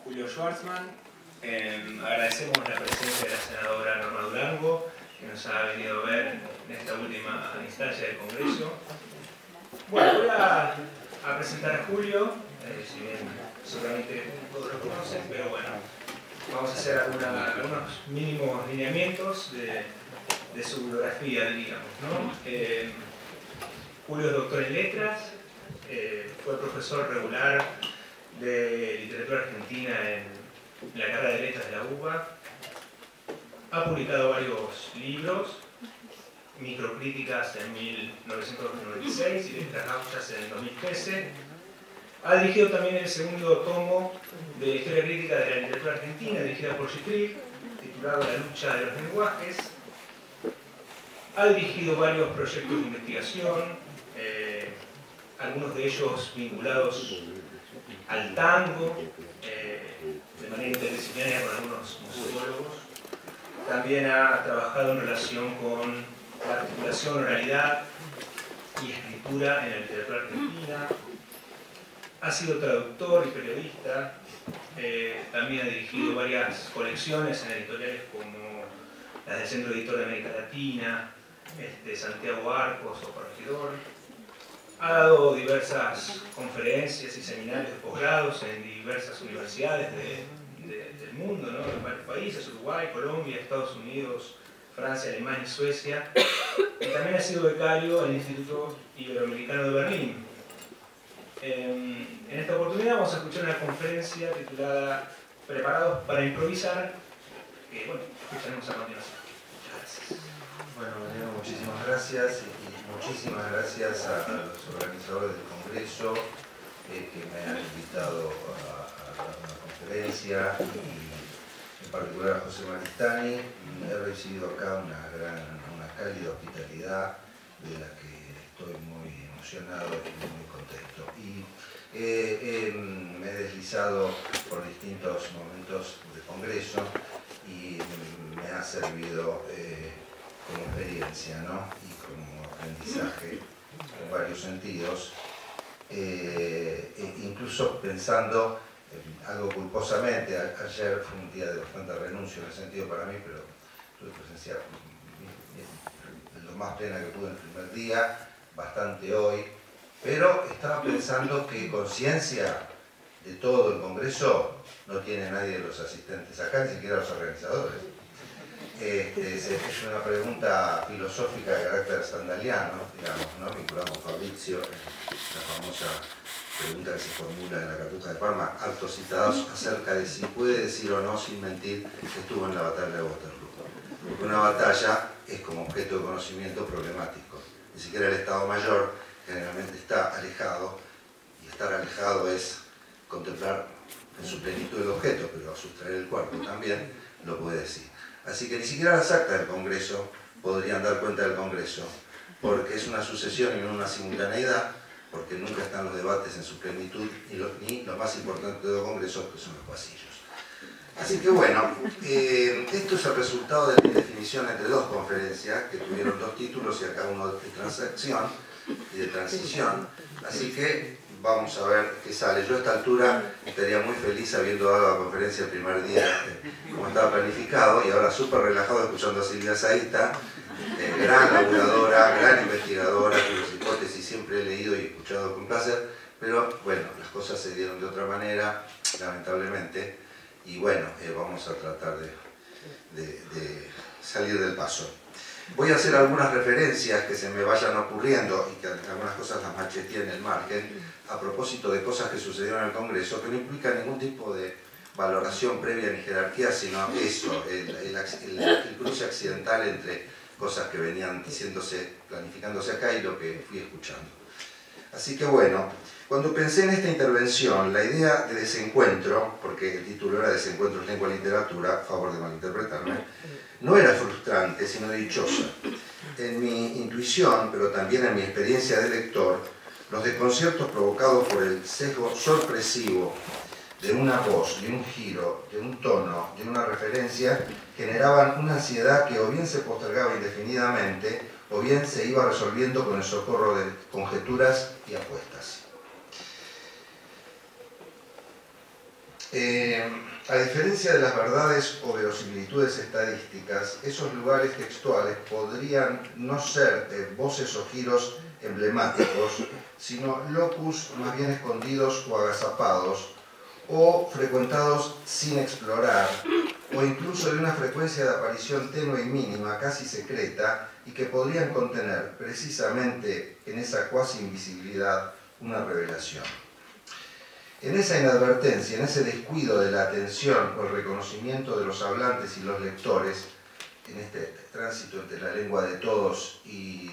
Julio Schwartzman. Agradecemos la presencia de la senadora Norma Durango, que nos ha venido a ver en esta última instancia del Congreso. Bueno, voy a presentar a Julio, si bien seguramente todos lo conocen, pero bueno, vamos a hacer algunos mínimos lineamientos de su biografía, digamos, ¿no? Julio es doctor en letras, fue profesor regular de literatura argentina en la carrera de letras de la UBA, ha publicado varios libros, Microcríticas en 1996 y Letras Gauchas en el 2013. Ha dirigido también el segundo tomo de la Historia Crítica de la Literatura Argentina, dirigida por Schifrin, titulado La lucha de los lenguajes. Ha dirigido varios proyectos de investigación, algunos de ellos vinculados al tango, de manera interdisciplinaria con algunos musicólogos. También ha trabajado en relación con la articulación, oralidad y escritura en la literatura argentina. Ha sido traductor y periodista. También ha dirigido varias colecciones en editoriales como las del Centro Editor de América Latina, Santiago Arcos o Corregidor. Ha dado diversas conferencias y seminarios de posgrados en diversas universidades del mundo, ¿no? En varios países: Uruguay, Colombia, Estados Unidos, Francia, Alemania y Suecia. Y también ha sido becario en el Instituto Iberoamericano de Berlín. En esta oportunidad vamos a escuchar una conferencia titulada Preparados para improvisar, que bueno, escucharemos a continuación. Muchas gracias. Bueno, muchísimas gracias y muchísimas gracias a los organizadores del Congreso que me han invitado a dar una conferencia, y en particular a José Maristani. He recibido acá una cálida hospitalidad de la que estoy muy emocionado y muy contento. Y me he deslizado por distintos momentos del Congreso y me ha servido como experiencia, ¿no? Y como aprendizaje en varios sentidos, incluso pensando algo culposamente. Ayer fue un día de bastante renuncio en el sentido para mí, pero tuve presencia lo más plena que pude en el primer día, bastante hoy, pero estaba pensando que conciencia de todo el Congreso no tiene nadie de los asistentes acá, ni siquiera los organizadores. Es una pregunta filosófica de carácter sandaliano, digamos, ¿no? Vinculamos con Fabrizio, la famosa pregunta que se formula en la Cartuja de Parma, altos citados, acerca de si puede decir o no, sin mentir, que estuvo en la batalla de Waterloo. Porque una batalla es como objeto de conocimiento problemático. Ni siquiera el Estado Mayor generalmente está alejado, y estar alejado es contemplar en su plenitud el objeto, pero sustraer el cuerpo también lo puede decir. Así que ni siquiera las actas del Congreso podrían dar cuenta del Congreso, porque es una sucesión y no una simultaneidad, porque nunca están los debates en su plenitud, ni lo más importante de los congresos, que son los pasillos. Así que bueno, esto es el resultado de mi definición entre dos conferencias, que tuvieron dos títulos y acá uno de transacción y de transición. Así que vamos a ver qué sale. Yo a esta altura estaría muy feliz habiendo dado la conferencia el primer día como estaba planificado, y ahora súper relajado escuchando a Silvia Zaita, gran laburadora, gran investigadora, cuyas hipótesis siempre he leído y escuchado con placer, pero bueno, las cosas se dieron de otra manera, lamentablemente, y bueno, vamos a tratar de salir del paso. Voy a hacer algunas referencias que se me vayan ocurriendo y que algunas cosas las macheteé en el margen, a propósito de cosas que sucedieron en el Congreso, que no implican ningún tipo de valoración previa ni jerarquía, sino eso, el cruce accidental entre cosas que venían diciéndose, planificándose acá y lo que fui escuchando. Así que bueno, cuando pensé en esta intervención, la idea de desencuentro, porque el título era Desencuentros, Lengua y Literatura, a favor de malinterpretarme, no era frustrante, sino dichosa. En mi intuición, pero también en mi experiencia de lector, los desconciertos provocados por el sesgo sorpresivo de una voz, de un giro, de un tono, de una referencia, generaban una ansiedad que o bien se postergaba indefinidamente, o bien se iba resolviendo con el socorro de conjeturas y apuestas. A diferencia de las verdades o verosimilitudes estadísticas, esos lugares textuales podrían no ser voces o giros emblemáticos, sino locus más bien escondidos o agazapados, o frecuentados sin explorar, o incluso de una frecuencia de aparición tenue y mínima, casi secreta, y que podrían contener precisamente en esa cuasi invisibilidad una revelación. En esa inadvertencia, en ese descuido de la atención o el reconocimiento de los hablantes y los lectores, en este tránsito entre la lengua de todos y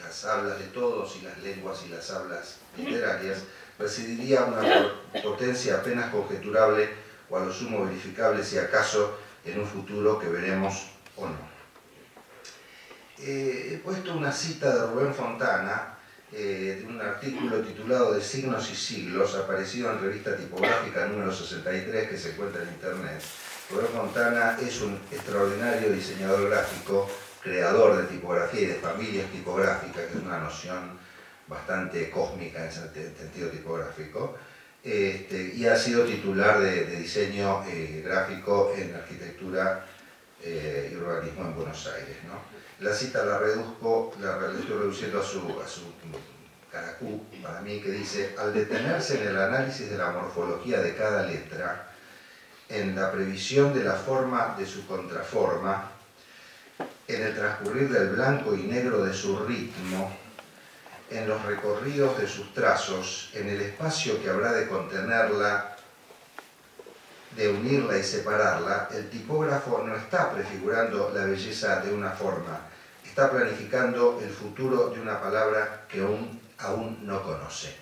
las hablas de todos y las lenguas y las hablas literarias, residiría una potencia apenas conjeturable o a lo sumo verificable si acaso en un futuro que veremos o no. He puesto una cita de Rubén Fontana, de un artículo titulado De signos y siglos, aparecido en Revista Tipográfica número 63, que se encuentra en internet. Rubén Fontana es un extraordinario diseñador gráfico, creador de tipografía y de familias tipográficas, que es una noción bastante cósmica en sentido tipográfico, y ha sido titular de diseño gráfico en arquitectura y urbanismo en Buenos Aires, ¿no? La cita la reduzco, la estoy reduciendo a su caracú, para mí, que dice: al detenerse en el análisis de la morfología de cada letra, en la previsión de la forma de su contraforma, en el transcurrir del blanco y negro de su ritmo, en los recorridos de sus trazos, en el espacio que habrá de contenerla, de unirla y separarla, el tipógrafo no está prefigurando la belleza de una forma, está planificando el futuro de una palabra que aún no conoce.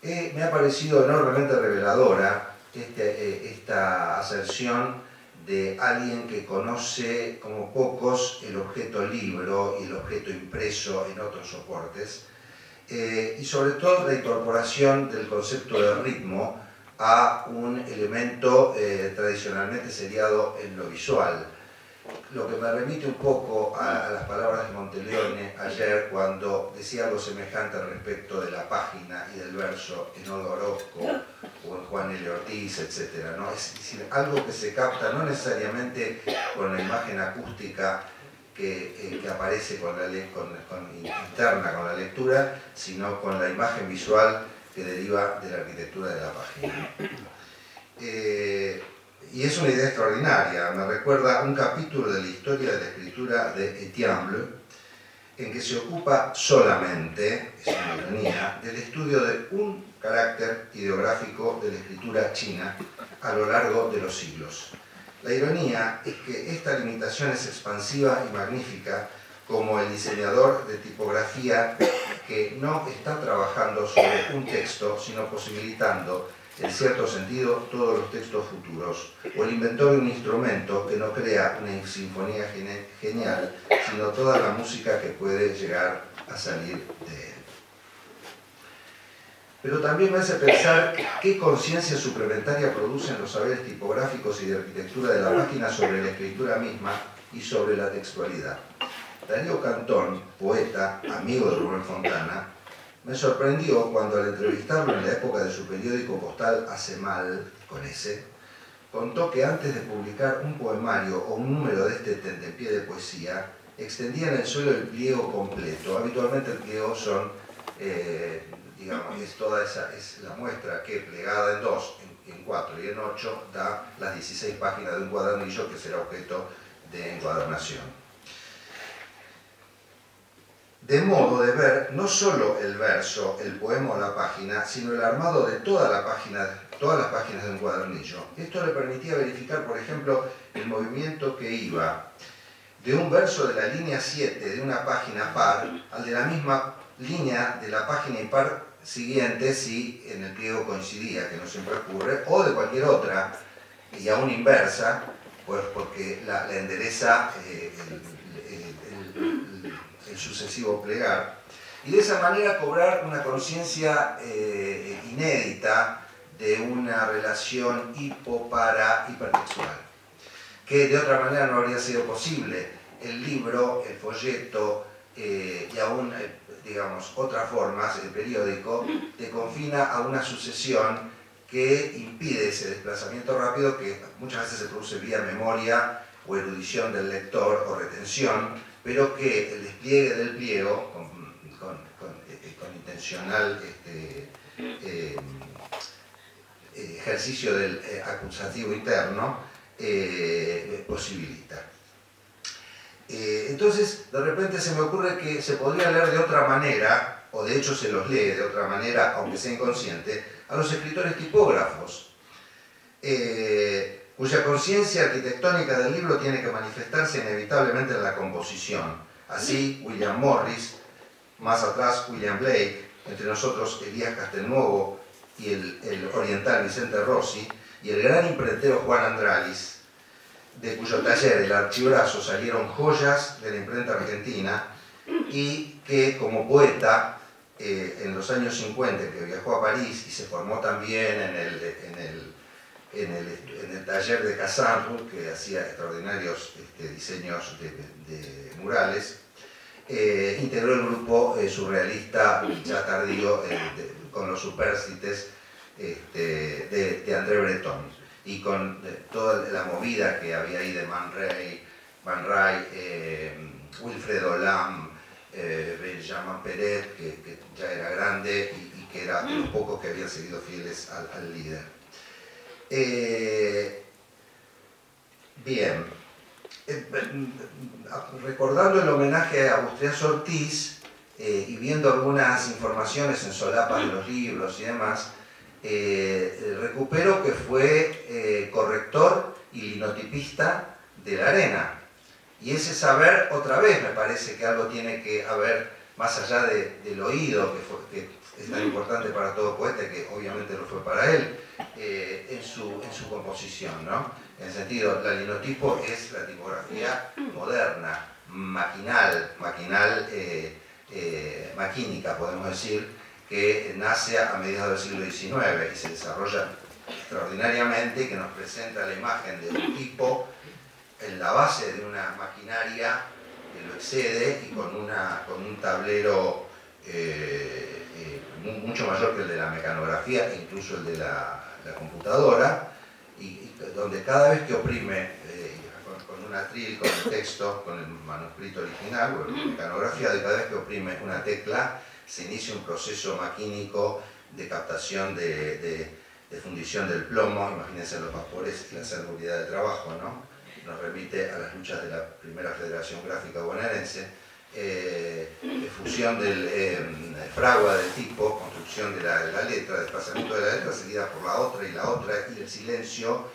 Me ha parecido enormemente reveladora esta aserción de alguien que conoce como pocos el objeto libro y el objeto impreso en otros soportes, y sobre todo la incorporación del concepto de ritmo a un elemento tradicionalmente seriado en lo visual. Lo que me remite un poco a las palabras de Monteleone ayer, cuando decía algo semejante respecto de la página y del verso en Odo Orozco o en Juan L. Ortiz, etc., ¿no? Es decir, algo que se capta no necesariamente con la imagen acústica que aparece interna con la lectura, sino con la imagen visual que deriva de la arquitectura de la página. Y es una idea extraordinaria, me recuerda un capítulo de la historia de la escritura de Etienne Bleu, en que se ocupa solamente, es una ironía, del estudio de un carácter ideográfico de la escritura china a lo largo de los siglos. La ironía es que esta limitación es expansiva y magnífica, como el diseñador de tipografía que no está trabajando sobre un texto, sino posibilitando, en cierto sentido, todos los textos futuros, o el inventor de un instrumento que no crea una sinfonía genial, sino toda la música que puede llegar a salir de él. Pero también me hace pensar qué conciencia suplementaria producen los saberes tipográficos y de arquitectura de la página sobre la escritura misma y sobre la textualidad. Darío Cantón, poeta, amigo de Rubén Fontana, me sorprendió cuando, al entrevistarlo en la época de su periódico postal Hace Mal, con S, contó que antes de publicar un poemario o un número de este tentempié de poesía, extendía en el suelo el pliego completo. Habitualmente el pliego son, digamos, es la muestra que, plegada en 2, en 4 y en 8, da las 16 páginas de un cuadernillo que será objeto de encuadernación. De modo de ver no solo el verso, el poema o la página, sino el armado de todas las páginas de un cuadernillo. Esto le permitía verificar, por ejemplo, el movimiento que iba de un verso de la línea 7 de una página par al de la misma línea de la página impar siguiente, si en el pliego coincidía, que no siempre ocurre, o de cualquier otra, y aún inversa, pues porque la endereza el sucesivo plegar, y de esa manera cobrar una conciencia inédita de una relación hipertextual, que de otra manera no habría sido posible. El libro, el folleto y aún, digamos, otras formas, el periódico, te confina a una sucesión que impide ese desplazamiento rápido que muchas veces se produce vía memoria o erudición del lector o retención, pero que el despliegue del pliego con intencional ejercicio del acusativo interno posibilita. Entonces, de repente se me ocurre que se podría leer de otra manera, o de hecho se los lee de otra manera, aunque sea inconsciente, a los escritores tipógrafos, cuya conciencia arquitectónica del libro tiene que manifestarse inevitablemente en la composición. Así, William Morris, más atrás William Blake, entre nosotros Elías Castelnuovo y el oriental Vicente Rossi, y el gran imprentero Juan Andralis, de cuyo taller, el Archibrazo, salieron joyas de la imprenta argentina, y que como poeta, en los años 50, que viajó a París y se formó también en el taller de Cassandre, que hacía extraordinarios diseños de murales, integró el grupo surrealista ya tardío con los Superstites de André Breton, y con toda la movida que había ahí de Man Ray, Wilfredo Lam, Benjamin Peret, que ya era grande y que era de los pocos que habían seguido fieles al líder. Bien, recordando el homenaje a Agustín Ortiz y viendo algunas informaciones en solapas de los libros y demás, recupero que fue corrector y linotipista de La Arena. Y ese saber, otra vez, me parece que algo tiene que haber, más allá del oído, que es tan importante para todo poeta, que obviamente lo fue para él, en su composición, ¿no? En el sentido, la linotipo es la tipografía moderna, maquinal, maquínica, podemos decir, que nace a mediados del siglo XIX y se desarrolla extraordinariamente, que nos presenta la imagen de un tipo en la base de una maquinaria que lo excede y con un tablero mucho mayor que el de la mecanografía, incluso el de la computadora, y donde cada vez que oprime con un atril, con el texto, con el manuscrito original o la mecanografía, de cada vez que oprime una tecla, se inicia un proceso maquínico de captación de fundición del plomo. Imagínense los vapores y la salubridad del trabajo, ¿no? Nos remite a las luchas de la primera Federación Gráfica Bonaerense, fusión del fragua del tipo, construcción de la letra, desplazamiento de la letra seguida por la otra, y el silencio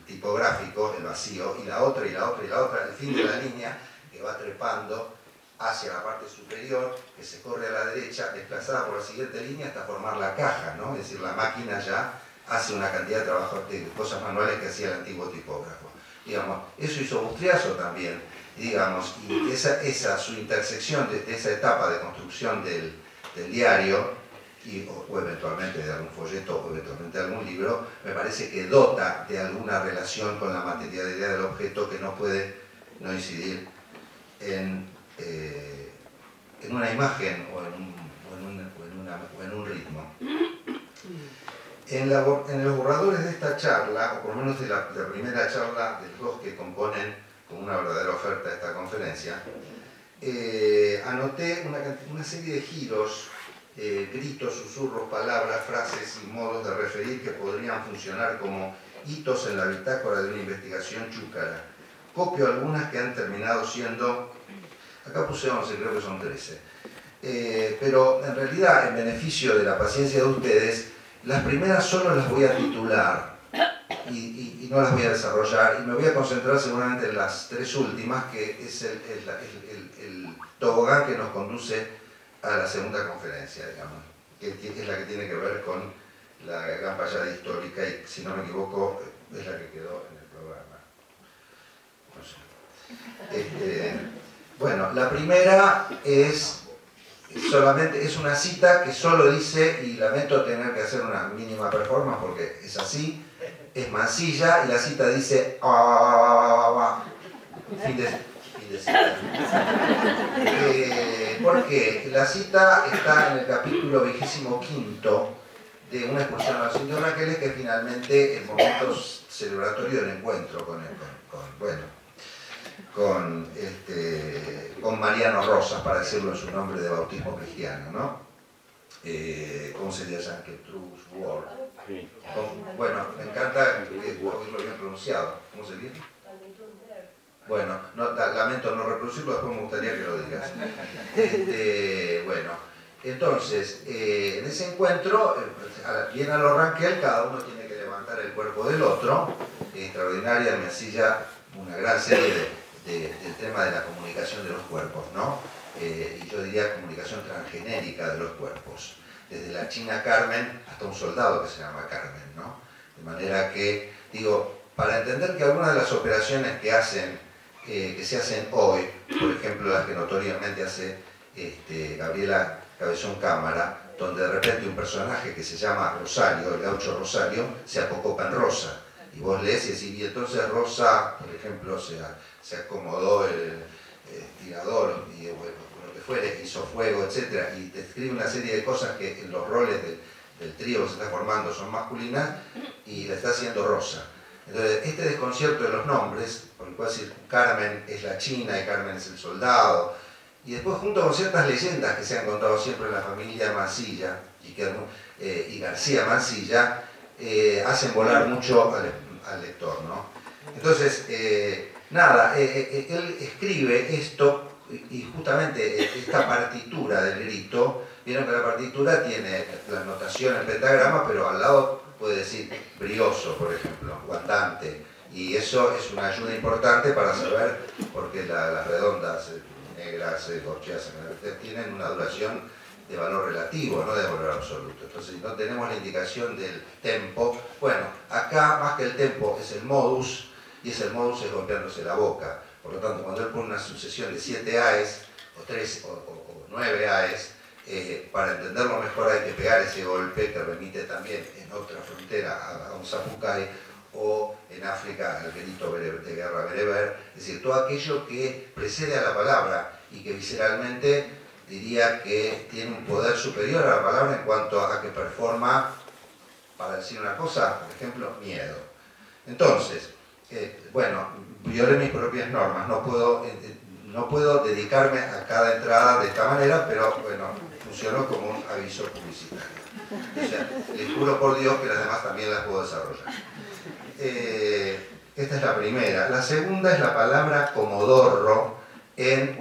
tipográfico, el vacío, y la otra, el fin de la línea que va trepando hacia la parte superior, que se corre a la derecha, desplazada por la siguiente línea hasta formar la caja, ¿no? Es decir, la máquina ya hace una cantidad de trabajo, de cosas manuales que hacía el antiguo tipógrafo. Digamos, eso hizo Bustriaso también, digamos, y esa su intersección de esa etapa de construcción del diario, o eventualmente de algún folleto, o eventualmente de algún libro, me parece que dota de alguna relación con la materialidad del objeto que no puede no incidir en una imagen o en un ritmo. En los borradores de esta charla, o por lo menos de la primera charla de los dos que componen como una verdadera oferta de esta conferencia, anoté una serie de giros, gritos, susurros, palabras, frases y modos de referir que podrían funcionar como hitos en la bitácora de una investigación chúcara. Copio algunas que han terminado siendo, acá puse 11, creo que son 13, pero en realidad, en beneficio de la paciencia de ustedes, las primeras solo las voy a titular y no las voy a desarrollar, y me voy a concentrar seguramente en las tres últimas, que es el tobogán que nos conduce a la segunda conferencia, digamos, que es la que tiene que ver con la gran payada histórica, y si no me equivoco es la que quedó en el programa. No sé. Bueno, la primera es una cita que solo dice, y lamento tener que hacer una mínima performance porque es así, es mansilla, y la cita dice fin de cita. Porque la cita está en el capítulo 25 de de una excursión a los indios Ranqueles, que finalmente el momento celebratorio del encuentro con Mariano Rosas, para decirlo en su nombre de bautismo cristiano, ¿no? ¿Cómo sería Jean Truth World? Bueno, me encanta oírlo bien pronunciado. ¿Cómo sería? Bueno, lamento no reproducirlo, después me gustaría que lo digas. Bueno, entonces, en ese encuentro, bien a lo Ranquel, cada uno tiene que levantar el cuerpo del otro. Extraordinaria, me hacía una gran serie del tema de la comunicación de los cuerpos, ¿no? Y yo diría comunicación transgenérica de los cuerpos. Desde la China Carmen hasta un soldado que se llama Carmen, ¿no? De manera que, digo, para entender que algunas de las operaciones que se hacen hoy, por ejemplo las que notoriamente hace Gabriela Cabezón Cámara, donde de repente un personaje que se llama Rosario, el gaucho Rosario, se apocopa en Rosa. Y vos lees y decís, y entonces Rosa, por ejemplo, se acomodó el tirador, y bueno, lo que fuere, hizo fuego, etc. Y te escribe una serie de cosas que en los roles del trío que se está formando son masculinas, y la está haciendo Rosa. Entonces, este desconcierto de los nombres, por el cual decir Carmen es la china y Carmen es el soldado, y después junto con ciertas leyendas que se han contado siempre en la familia Mansilla y García Mansilla, hacen volar mucho al lector, ¿no? Entonces, nada, él escribe esto, y justamente esta partitura del grito, vieron que la partitura tiene la notación en pentagrama, pero al lado puede decir brioso, por ejemplo, o andante, y eso es una ayuda importante para saber por qué las redondas negras, corcheas, tienen una duración de valor relativo, no de valor absoluto. Entonces, si no tenemos la indicación del tempo, bueno, acá más que el tempo es el modus, y ese modus es golpeándose la boca. Por lo tanto, cuando él pone una sucesión de 7 AES, o 3 o 9 AES, para entenderlo mejor hay que pegar ese golpe que remite también en otra frontera a un zapucay, o en África al grito de guerra bereber, es decir, todo aquello que precede a la palabra y que visceralmente diría que tiene un poder superior a la palabra en cuanto a que performa, para decir una cosa, por ejemplo, miedo. Entonces, bueno, violé mis propias normas, no puedo dedicarme a cada entrada de esta manera, pero bueno, funcionó como un aviso publicitario. O sea, les juro por Dios que las demás también las puedo desarrollar. Esta es la primera. La segunda es la palabra comodorro en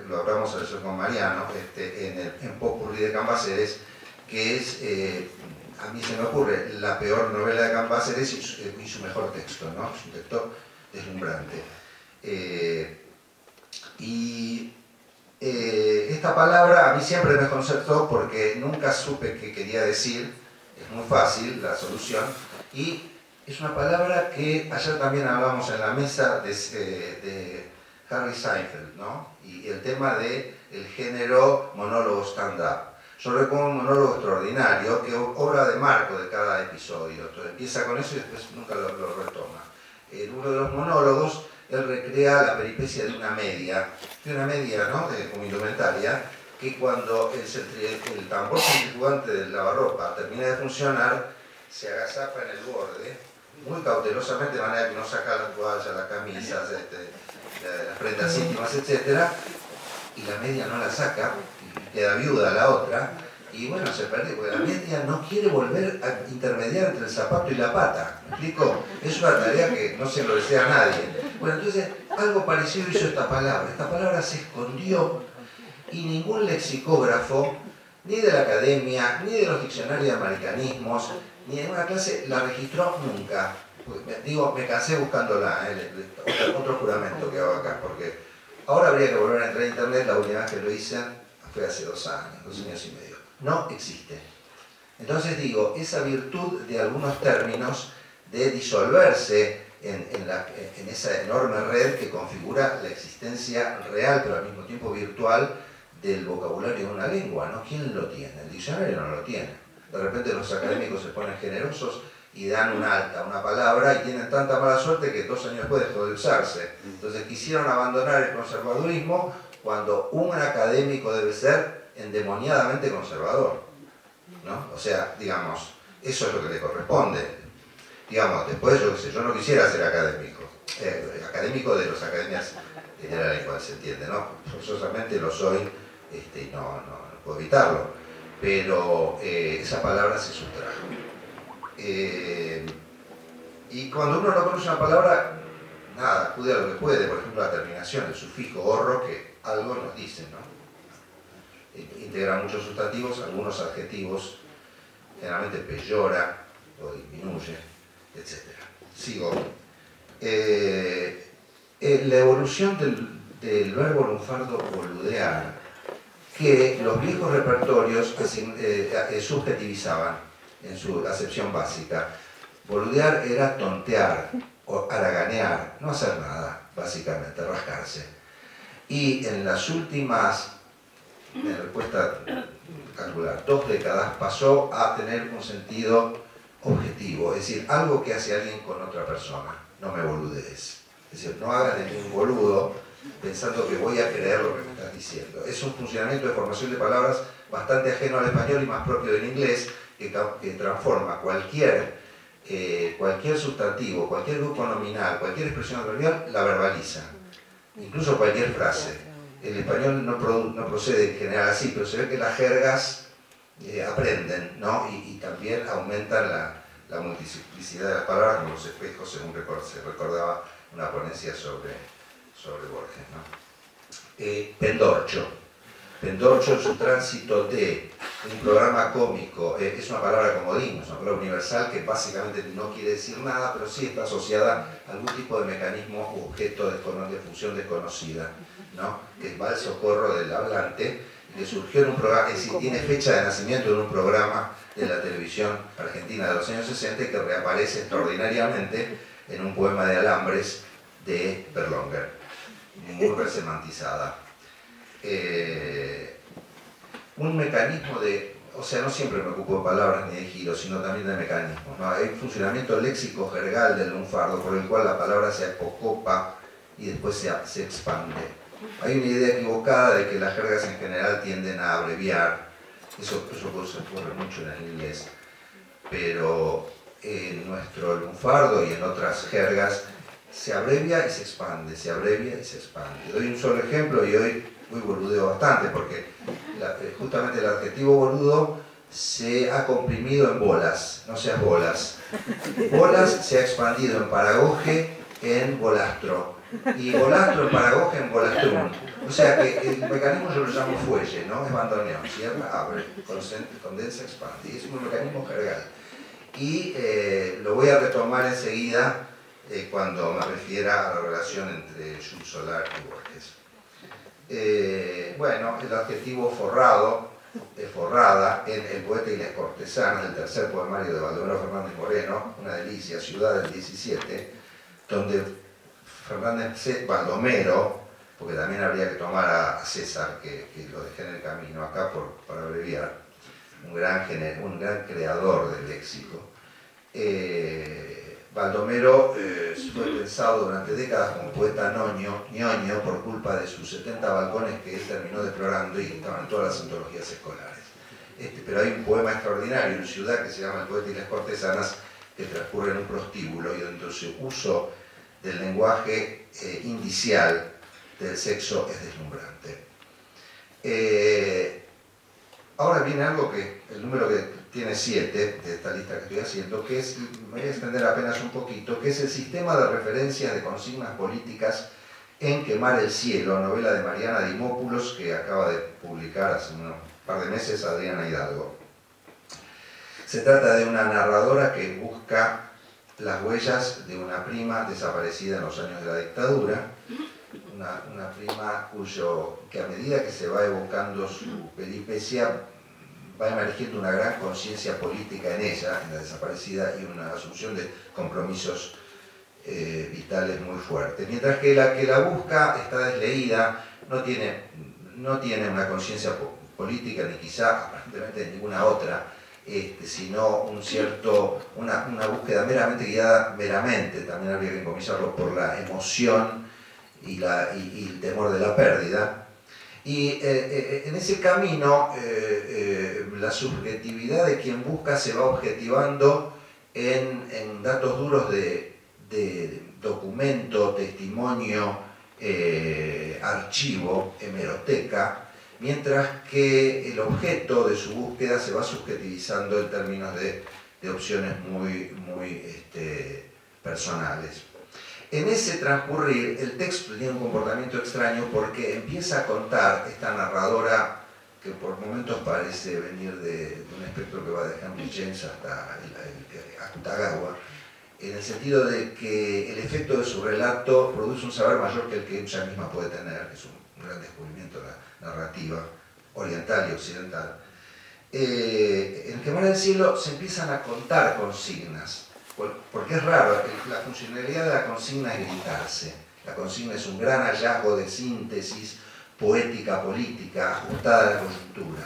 lo hablamos a eso con Mariano, en Popurrí de Cambaceres, que es, a mí se me ocurre, la peor novela de Cambaceres y su mejor texto, ¿no? Es un texto deslumbrante. Esta palabra a mí siempre me desconcertó porque nunca supe qué quería decir. Es muy fácil la solución, y es una palabra que ayer también hablamos en la mesa de Harry Seinfeld, ¿no? Y el tema del género monólogo stand-up. Yo recuerdo un monólogo extraordinario, que obra de marco de cada episodio. Entonces empieza con eso y después nunca lo retoma. En uno de los monólogos, él recrea la peripecia de una media, ¿no? Como indumentaria, que cuando el tambor centrifugante del lavarropa termina de funcionar, se agazapa en el borde, muy cautelosamente, de manera que no saca las toallas, las camisas, las prendas íntimas, etc. Y la media no la saca, y queda viuda la otra, y bueno, se pierde, porque la media no quiere volver a intermediar entre el zapato y la pata. ¿Me explico? Es una tarea que no se lo desea a nadie. Bueno, entonces, algo parecido hizo esta palabra. Esta palabra se escondió, y ningún lexicógrafo, ni de la academia, ni de los diccionarios de americanismos, ni en una clase la registró nunca. Digo, me cansé buscándola, otro juramento que hago acá, porque ahora habría que volver a entrar a internet. La última vez que lo hice fue hace 2 años y medio. No existe. Entonces digo, esa virtud de algunos términos de disolverse en esa enorme red que configura la existencia real, pero al mismo tiempo virtual, del vocabulario de una lengua, ¿no? ¿Quién lo tiene? El diccionario no lo tiene. De repente los académicos se ponen generosos y dan un alta a una palabra, y tienen tanta mala suerte que 2 años después dejó de usarse. Entonces quisieron abandonar el conservadurismo, cuando un académico debe ser endemoniadamente conservador. ¿no? O sea, digamos, eso es lo que le corresponde. Digamos, después, yo qué sé, yo no quisiera ser académico de las academias generales, igual se entiende, ¿no? Forzosamente lo soy, y no puedo evitarlo, pero esa palabra se sustrajo. Y cuando uno no conoce una palabra, nada, acude a lo que puede, por ejemplo, la terminación, el sufijo "orro", que algo nos dice, ¿no? Integra muchos sustantivos, algunos adjetivos, generalmente peyora o disminuye, etc. Sigo. La evolución del verbo lunfardo boludear, que los viejos repertorios subjetivizaban en su acepción básica. Boludear era tontear o haraganear, no hacer nada, básicamente, rascarse. Y en las últimas, me cuesta calcular, 2 décadas, pasó a tener un sentido objetivo, es decir, algo que hace alguien con otra persona, no me boludees. Es decir, no hagas de mí un boludo pensando que voy a creer lo que me estás diciendo. Es un funcionamiento de formación de palabras bastante ajeno al español y más propio del inglés, que transforma cualquier sustantivo, cualquier grupo nominal, cualquier expresión adverbial, la verbaliza. Incluso cualquier frase. El español no procede en general así, pero se ve que las jergas aprenden, ¿no? Y también aumentan la multiplicidad de las palabras como los espejos, según se recordaba una ponencia sobre Borges, ¿no? Pendorcho. Pendorcho es un tránsito de un programa cómico, es una palabra comodín, es una palabra universal que básicamente no quiere decir nada, pero sí está asociada a algún tipo de mecanismo u objeto de función desconocida, ¿no? Que va al socorro del hablante, que surgió en un programa, es decir, tiene fecha de nacimiento en un programa de la televisión argentina de los años 60 y que reaparece extraordinariamente en un poema de Alambres de Berlonger, muy resemantizada. Un mecanismo o sea, no siempre me ocupo de palabras ni de giros, sino también de mecanismos, ¿no? Hay un funcionamiento léxico-jergal del lunfardo por el cual la palabra se apocopa y después se expande. Hay una idea equivocada de que las jergas en general tienden a abreviar, eso ocurre mucho en el inglés, pero en nuestro lunfardo y en otras jergas se abrevia y se expande, se abrevia y se expande. Doy un solo ejemplo y hoy boludeo bastante porque justamente el adjetivo boludo se ha comprimido en bolas, no seas bolas. Bolas se ha expandido en paragoge en bolastro y bolastro en paragoge en bolastrum. O sea que el mecanismo yo lo llamo fuelle, ¿no? Es bandoneón, cierra, abre, condensa, expande. Y es un mecanismo jergal. Y lo voy a retomar enseguida cuando me refiera a la relación entre Jules Solar y Borges. Bueno, el adjetivo forrado, forrada, en El poeta y las cortesanas, el tercer poemario de Baldomero Fernández Moreno, una delicia, Ciudad del 17, donde Baldomero, porque también habría que tomar a César, que lo dejé en el camino acá para abreviar, un gran creador del léxico. Baldomero fue pensado durante décadas como poeta ñoño por culpa de sus 70 balcones que él terminó deplorando y estaban en todas las antologías escolares. Pero hay un poema extraordinario en Ciudad que se llama El poeta y las cortesanas, que transcurre en un prostíbulo y donde su uso del lenguaje indicial del sexo es deslumbrante. Ahora viene algo que, el número que tiene 7 de esta lista que estoy haciendo, que es, me voy a extender apenas un poquito, que es el sistema de referencias de consignas políticas en Quemar el cielo, novela de Mariana Dimópulos, que acaba de publicar hace un par de meses Adriana Hidalgo. Se trata de una narradora que busca las huellas de una prima desaparecida en los años de la dictadura, una prima que a medida que se va evocando su peripecia, va emergiendo una gran conciencia política en ella, en la desaparecida, y una asunción de compromisos vitales muy fuertes. Mientras que la que la busca está desleída, no tiene una conciencia política, ni quizá aparentemente de ninguna otra, sino una búsqueda meramente guiada, también habría que encomisarlo por la emoción y el temor de la pérdida. Y en ese camino la subjetividad de quien busca se va objetivando en datos duros de documento, testimonio, archivo, hemeroteca, mientras que el objeto de su búsqueda se va subjetivizando en términos de opciones muy personales. En ese transcurrir, el texto tiene un comportamiento extraño porque empieza a contar esta narradora que por momentos parece venir de un espectro que va de Henry James hasta Akutagawa, en el sentido de que el efecto de su relato produce un saber mayor que el que ella misma puede tener, que es un gran descubrimiento de la narrativa oriental y occidental. En el Quemar del Cielo se empiezan a contar consignas, porque es raro, la funcionalidad de la consigna es gritarse. La consigna es un gran hallazgo de síntesis poética, política, ajustada a la coyuntura.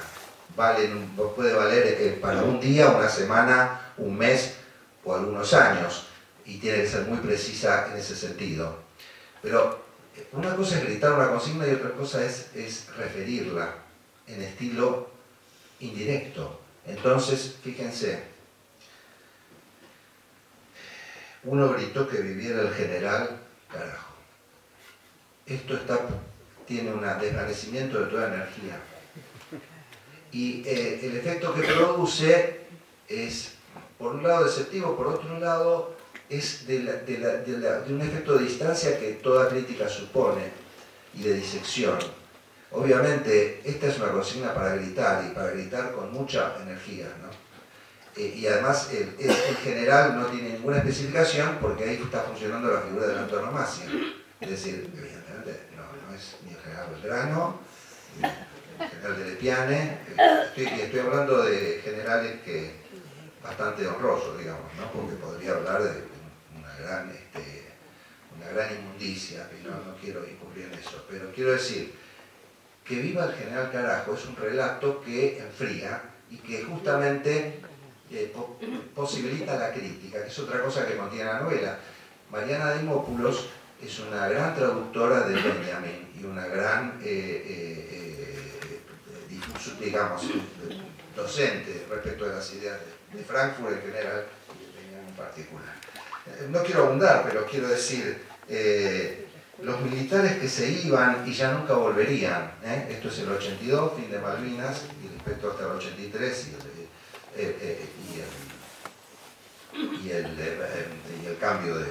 Puede valer para un día, una semana, un mes o algunos años, y tiene que ser muy precisa en ese sentido. Pero una cosa es gritar una consigna y otra cosa es referirla en estilo indirecto. Entonces, fíjense, uno gritó que viviera el general, carajo. Esto tiene un desvanecimiento de toda energía. Y el efecto que produce es, por un lado, deceptivo, por otro lado, es de un efecto de distancia que toda crítica supone y de disección. Obviamente, esta es una consigna para gritar, y para gritar con mucha energía, ¿no? Y además, el general no tiene ninguna especificación porque ahí está funcionando la figura de la antonomasia. Es decir, evidentemente, no es ni el general Belgrano, ni el general de Lepiane. Estoy hablando de generales bastante honrosos, digamos, ¿no? Porque podría hablar de una gran inmundicia, y no quiero incurrir en eso. Pero quiero decir, que viva el general carajo es un relato que enfría y que justamente posibilita la crítica, que es otra cosa que contiene la novela. Mariana Dimopoulos es una gran traductora de Benjamin y una gran docente respecto de las ideas de Frankfurt en general y de Benjamin en particular. No quiero abundar, pero quiero decir, los militares que se iban y ya nunca volverían, esto es el 82, fin de Malvinas, y respecto hasta el 83 y el cambio de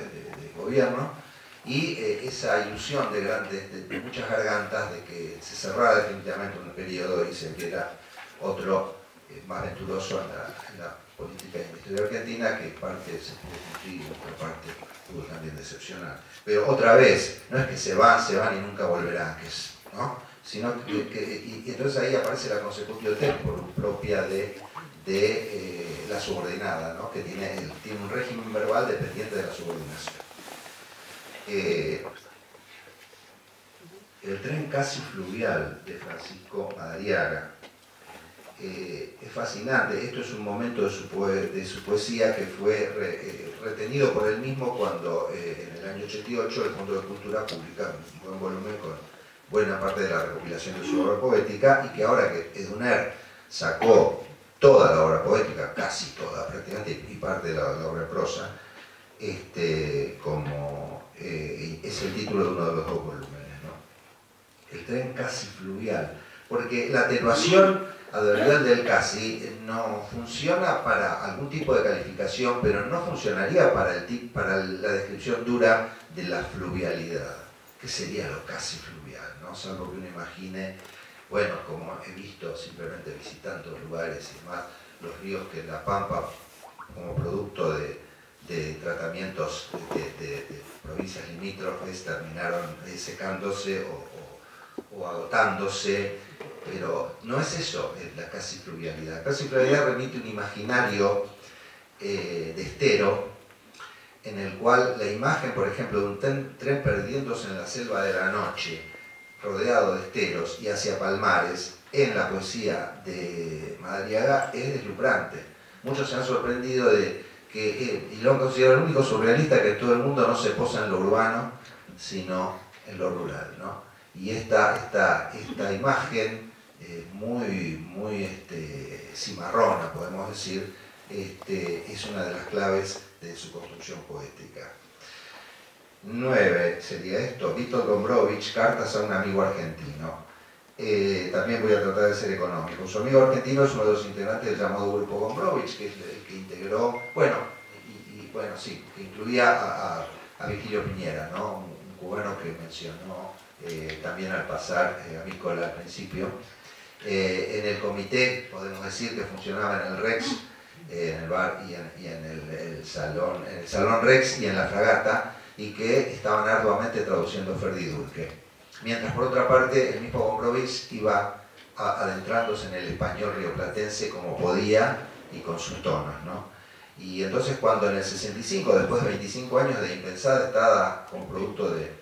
gobierno, y esa ilusión de muchas gargantas de que se cerrara definitivamente un periodo y se viera otro más venturoso en la política y en la historia argentina, que parte se pudo cumplir y otra parte pudo también decepcionar. Pero otra vez, no es que se van y nunca volverán, ¿no? Sino y entonces ahí aparece la consecución propia de la subordinada, ¿no? Que tiene un régimen verbal dependiente de la subordinación. El tren casi fluvial de Francisco Madariaga es fascinante. Esto es un momento de su poesía que fue retenido por él mismo cuando en el año 88 el Fondo de Cultura publica un buen volumen con buena parte de la recopilación de su obra poética, y que ahora que Eduner sacó toda la obra poética, casi toda prácticamente, y parte de la obra prosa, es el título de uno de los dos volúmenes, ¿no? El tren casi fluvial, porque la atenuación adverbial del casi no funciona para algún tipo de calificación, pero no funcionaría para la descripción dura de la fluvialidad. ¿Qué sería lo casi fluvial, ¿no? Salvo que uno imagine, bueno, como he visto simplemente visitando lugares y demás, los ríos que en La Pampa, como producto de tratamientos de provincias limítrofes, terminaron secándose o agotándose, pero no es eso la casi fluvialidad. La casi fluvialidad remite un imaginario de estero, en el cual la imagen, por ejemplo, de un tren perdiéndose en la selva de la noche, rodeado de esteros y hacia palmares, en la poesía de Madariaga es deslumbrante. Muchos se han sorprendido y lo han considerado el único surrealista que todo el mundo no se posa en lo urbano, sino en lo rural, ¿no? Y esta imagen muy cimarrona, podemos decir, es una de las claves de su construcción poética. 9 sería esto, Vítor Gombrowicz, cartas a un amigo argentino. También voy a tratar de ser económico. Su amigo argentino es uno de los integrantes del llamado Grupo Gombrowicz, que es el que integró, sí, que incluía a Virgilio Piñera, ¿no? Un cubano que mencionó también al pasar a Mícola al principio. En el comité, podemos decir que funcionaba en el Rex, en el bar y en el salón Rex y en la Fragata, y que estaban arduamente traduciendo Ferdi Durque. Mientras por otra parte el mismo Gombrowicz iba adentrándose en el español rioplatense como podía y con sus tonos, ¿no? Y entonces cuando en el 65, después de 25 años de impensada estada como producto de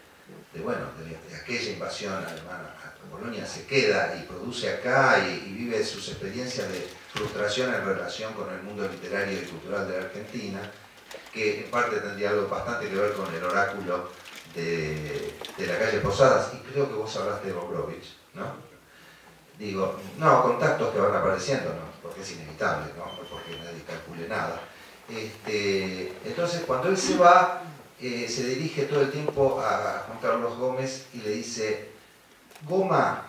aquella invasión alemana a Polonia, se queda y produce acá y vive sus experiencias de frustración en relación con el mundo literario y cultural de la Argentina, que en parte tendría algo bastante que ver con el oráculo de la calle Posadas, y creo que vos hablaste de Gombrowicz, ¿no? Digo, no, contactos que van apareciendo, ¿no? Porque es inevitable, ¿no? Porque nadie calcule nada. Entonces, cuando él se va, se dirige todo el tiempo a Juan Carlos Gómez y le dice: Goma,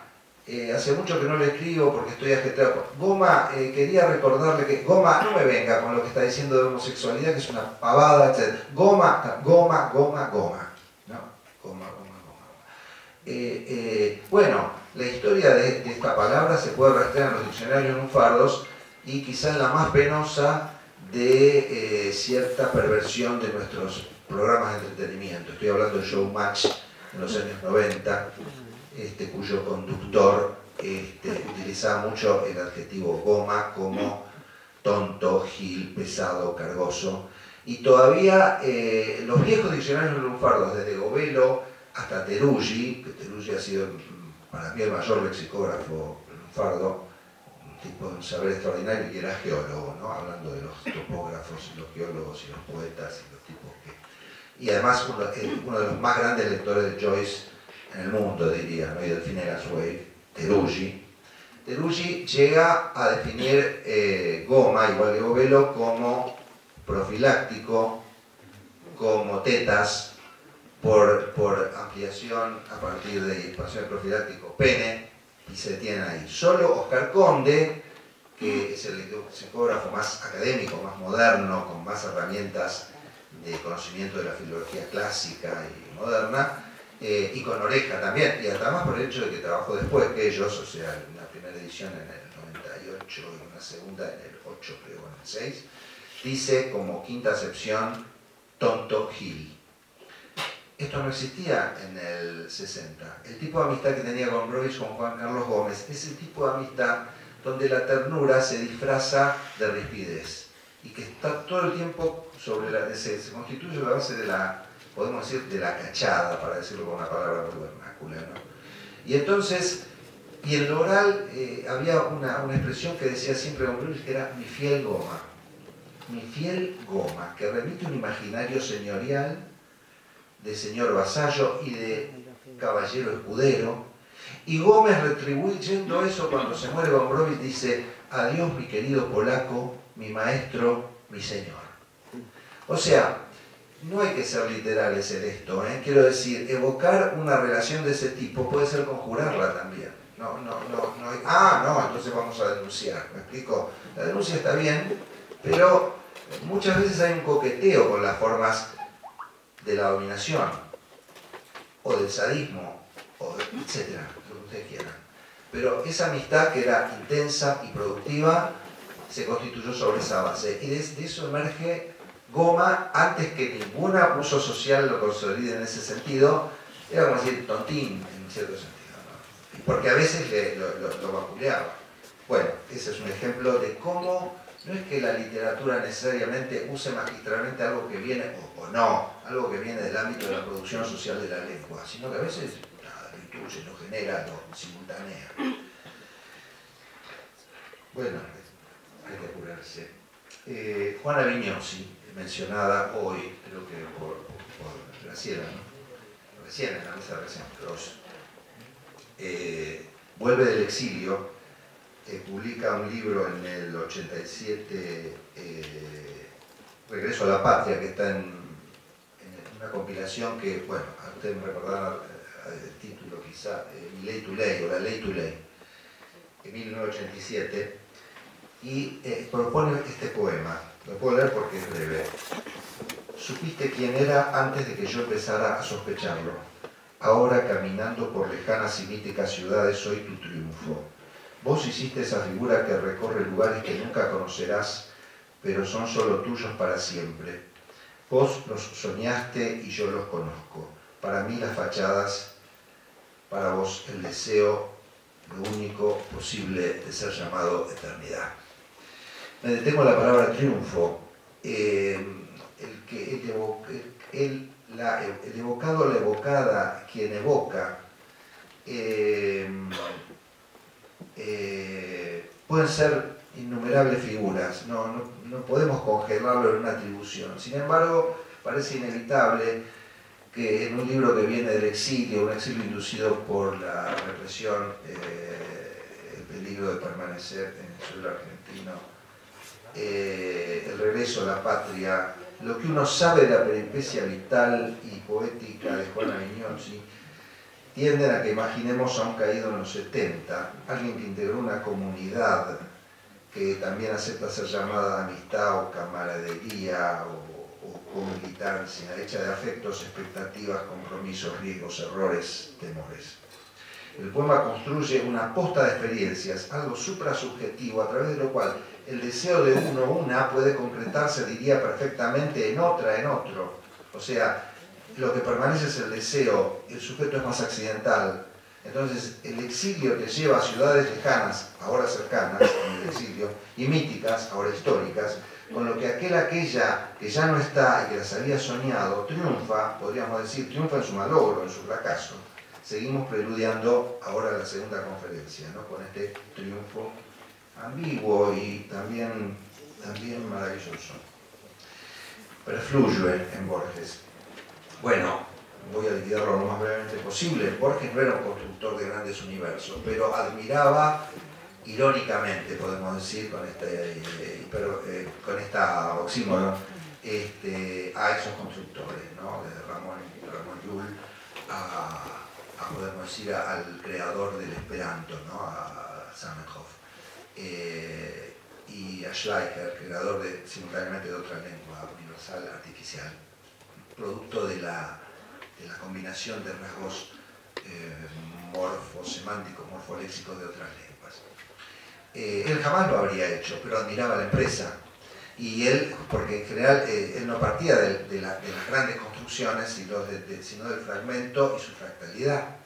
hace mucho que no le escribo porque estoy ajetreado. Goma, quería recordarle que... Goma, no me venga con lo que está diciendo de homosexualidad, que es una pavada, etc. Goma, goma, goma, goma. ¿No? Goma, goma, goma. Bueno, la historia de esta palabra se puede rastrear en los diccionarios lunfardos y quizás la más penosa de cierta perversión de nuestros programas de entretenimiento. Estoy hablando de Showmatch en los años 90, cuyo conductor utilizaba mucho el adjetivo goma como tonto, gil, pesado, cargoso. Y todavía los viejos diccionarios lunfardos, desde Govelo hasta Teruggi, que Teruggi ha sido para mí el mayor lexicógrafo lunfardo, un tipo de un saber extraordinario, y era geólogo, ¿no? Hablando de los topógrafos y los geólogos y los poetas y los tipos que... Y además uno de los más grandes lectores de Joyce en el mundo, diría, ¿no? Y del Finnegan's Wake, Teruggi. Teruggi llega a definir goma, igual que Govelo, como profiláctico, como tetas, por ampliación a partir de expansión profiláctico, pene, y se detienen ahí. Solo Oscar Conde, que es el lexicógrafo más académico, más moderno, con más herramientas de conocimiento de la filología clásica y moderna, y con Oreja también, y además por el hecho de que trabajó después que ellos, o sea, una primera edición en el 98 y una segunda en el 8, creo, en el 6, dice como quinta acepción, tonto gil. Esto no existía en el 60. El tipo de amistad que tenía Gombrowicz con Juan Carlos Gómez es el tipo de amistad donde la ternura se disfraza de rispidez y que está todo el tiempo sobre se constituye la base de la, podemos decir, de la cachada, para decirlo con una palabra muy vernácula, ¿no? Y entonces, y en lo oral había una expresión que decía siempre Gombrowicz, que era mi fiel goma, que remite a un imaginario señorial de señor vasallo y de caballero escudero, y Gómez, retribuyendo eso cuando se muere Gombrowicz, dice: adiós mi querido polaco, mi maestro, mi señor. O sea, no hay que ser literales en esto, ¿eh? Quiero decir, evocar una relación de ese tipo puede ser conjurarla también. No hay, entonces vamos a denunciar, ¿me explico? La denuncia está bien, pero muchas veces hay un coqueteo con las formas de la dominación, o del sadismo, o etcétera, lo que ustedes quieran. Pero esa amistad, que era intensa y productiva, se constituyó sobre esa base. Y de eso emerge Goma, antes que ningún abuso social lo consolide en ese sentido. Era como decir tontín, en cierto sentido, ¿no? Porque a veces lo vapuleaba. Bueno, ese es un ejemplo de cómo no es que la literatura necesariamente use magistralmente algo que viene, o no, algo que viene del ámbito de la producción social de la lengua, sino que a veces lo intuye, lo genera, lo simultánea. Bueno, hay que apurarse. Juana Vignosi, mencionada hoy, creo que por Graciela, ¿no? Recién en la mesa recién, vuelve del exilio, publica un libro en el 87, Regreso a la Patria, que está en una compilación que, bueno, a ustedes me recordarán el título quizá, Mi Ley to Ley, o La Ley to Ley, en 1987, y propone este poema. Lo puedo leer porque es breve. Supiste quién era antes de que yo empezara a sospecharlo. Ahora, caminando por lejanas y míticas ciudades, soy tu triunfo. Vos hiciste esa figura que recorre lugares que nunca conocerás, pero son solo tuyos para siempre. Vos los soñaste y yo los conozco. Para mí las fachadas, para vos el deseo, lo único posible de ser llamado eternidad. Me detengo en la palabra triunfo. El evocado, la evocada, quien evoca, pueden ser innumerables figuras, no podemos congelarlo en una atribución. Sin embargo, parece inevitable que en un libro que viene del exilio, un exilio inducido por la represión, el peligro de permanecer en el suelo argentino, el regreso a la patria, lo que uno sabe de la peripecia vital y poética de Juan Avignozzi, tienden a que imaginemos a un caído en los 70, alguien que integró una comunidad que también acepta ser llamada amistad o camaradería o militancia, hecha de afectos, expectativas, compromisos, riesgos, errores, temores. El poema construye una posta de experiencias, algo suprasubjetivo, a través de lo cual el deseo de uno o una puede concretarse, diría perfectamente, en otra, en otro. O sea, lo que permanece es el deseo, el sujeto es más accidental. Entonces, el exilio te lleva a ciudades lejanas, ahora cercanas, en el exilio, y míticas, ahora históricas, con lo que aquella que ya no está y que las había soñado, triunfa, podríamos decir, triunfa en su malogro, en su fracaso. Seguimos preludiando ahora la segunda conferencia, ¿no? Con este triunfo ambiguo y también maravilloso. Perfluyue en Borges. Bueno, voy a liquidarlo lo más brevemente posible. Borges no era un constructor de grandes universos, pero admiraba, irónicamente podemos decir, con esta oxímoron, a esos constructores, ¿no? Desde Ramón Llull a podemos decir al creador del Esperanto, ¿no? A Zamenhof, y a Schleicher, creador simultáneamente de otra lengua universal artificial, producto de la combinación de rasgos morfosemánticos, morfoléxicos de otras lenguas. Él jamás lo habría hecho, pero admiraba la empresa. Y él, porque en general él no partía de las grandes construcciones, sino del fragmento y su fractalidad.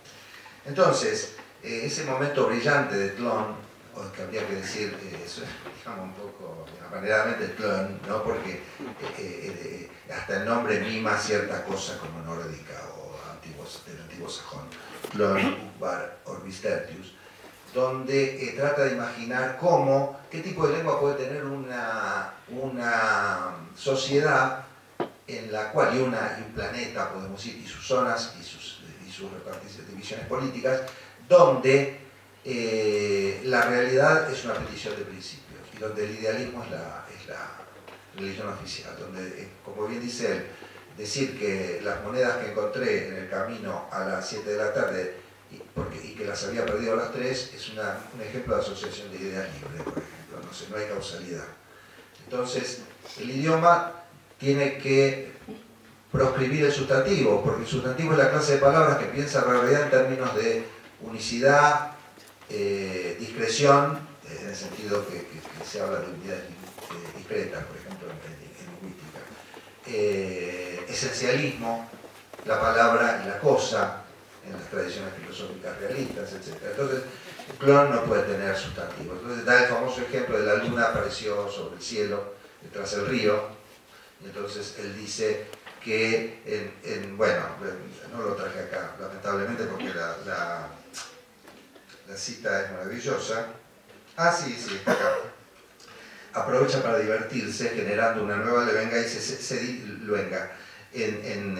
Entonces, ese momento brillante de Tlön, o que habría que decir, digamos un poco amaneradamente Tlön, ¿no? Porque hasta el nombre mima cierta cosa como nórdica o del antiguo sajón, Tlön, Bar, Orbis Tertius, donde trata de imaginar qué tipo de lengua puede tener una sociedad en la cual, y un planeta, podemos decir, y sus zonas y sus divisiones políticas, donde la realidad es una petición de principios y donde el idealismo es la religión oficial, donde, como bien dice él, decir que las monedas que encontré en el camino a las 7 de la tarde y que las había perdido a las 3 es un ejemplo de asociación de ideas libres, por ejemplo, no hay causalidad. Entonces, el idioma tiene que proscribir el sustantivo, porque el sustantivo es la clase de palabras que piensa en realidad en términos de unicidad, discreción, en el sentido que se habla de unidades discretas, por ejemplo, en lingüística. Esencialismo, la palabra y la cosa, en las tradiciones filosóficas realistas, etc. Entonces, Tlön no puede tener sustantivo. Entonces da el famoso ejemplo de la luna apareció sobre el cielo, tras el río, y entonces él dice que, bueno, no lo traje acá, lamentablemente, porque la cita es maravillosa. Ah, sí, está acá. Aprovecha para divertirse, generando una nueva luenga, y luenga. En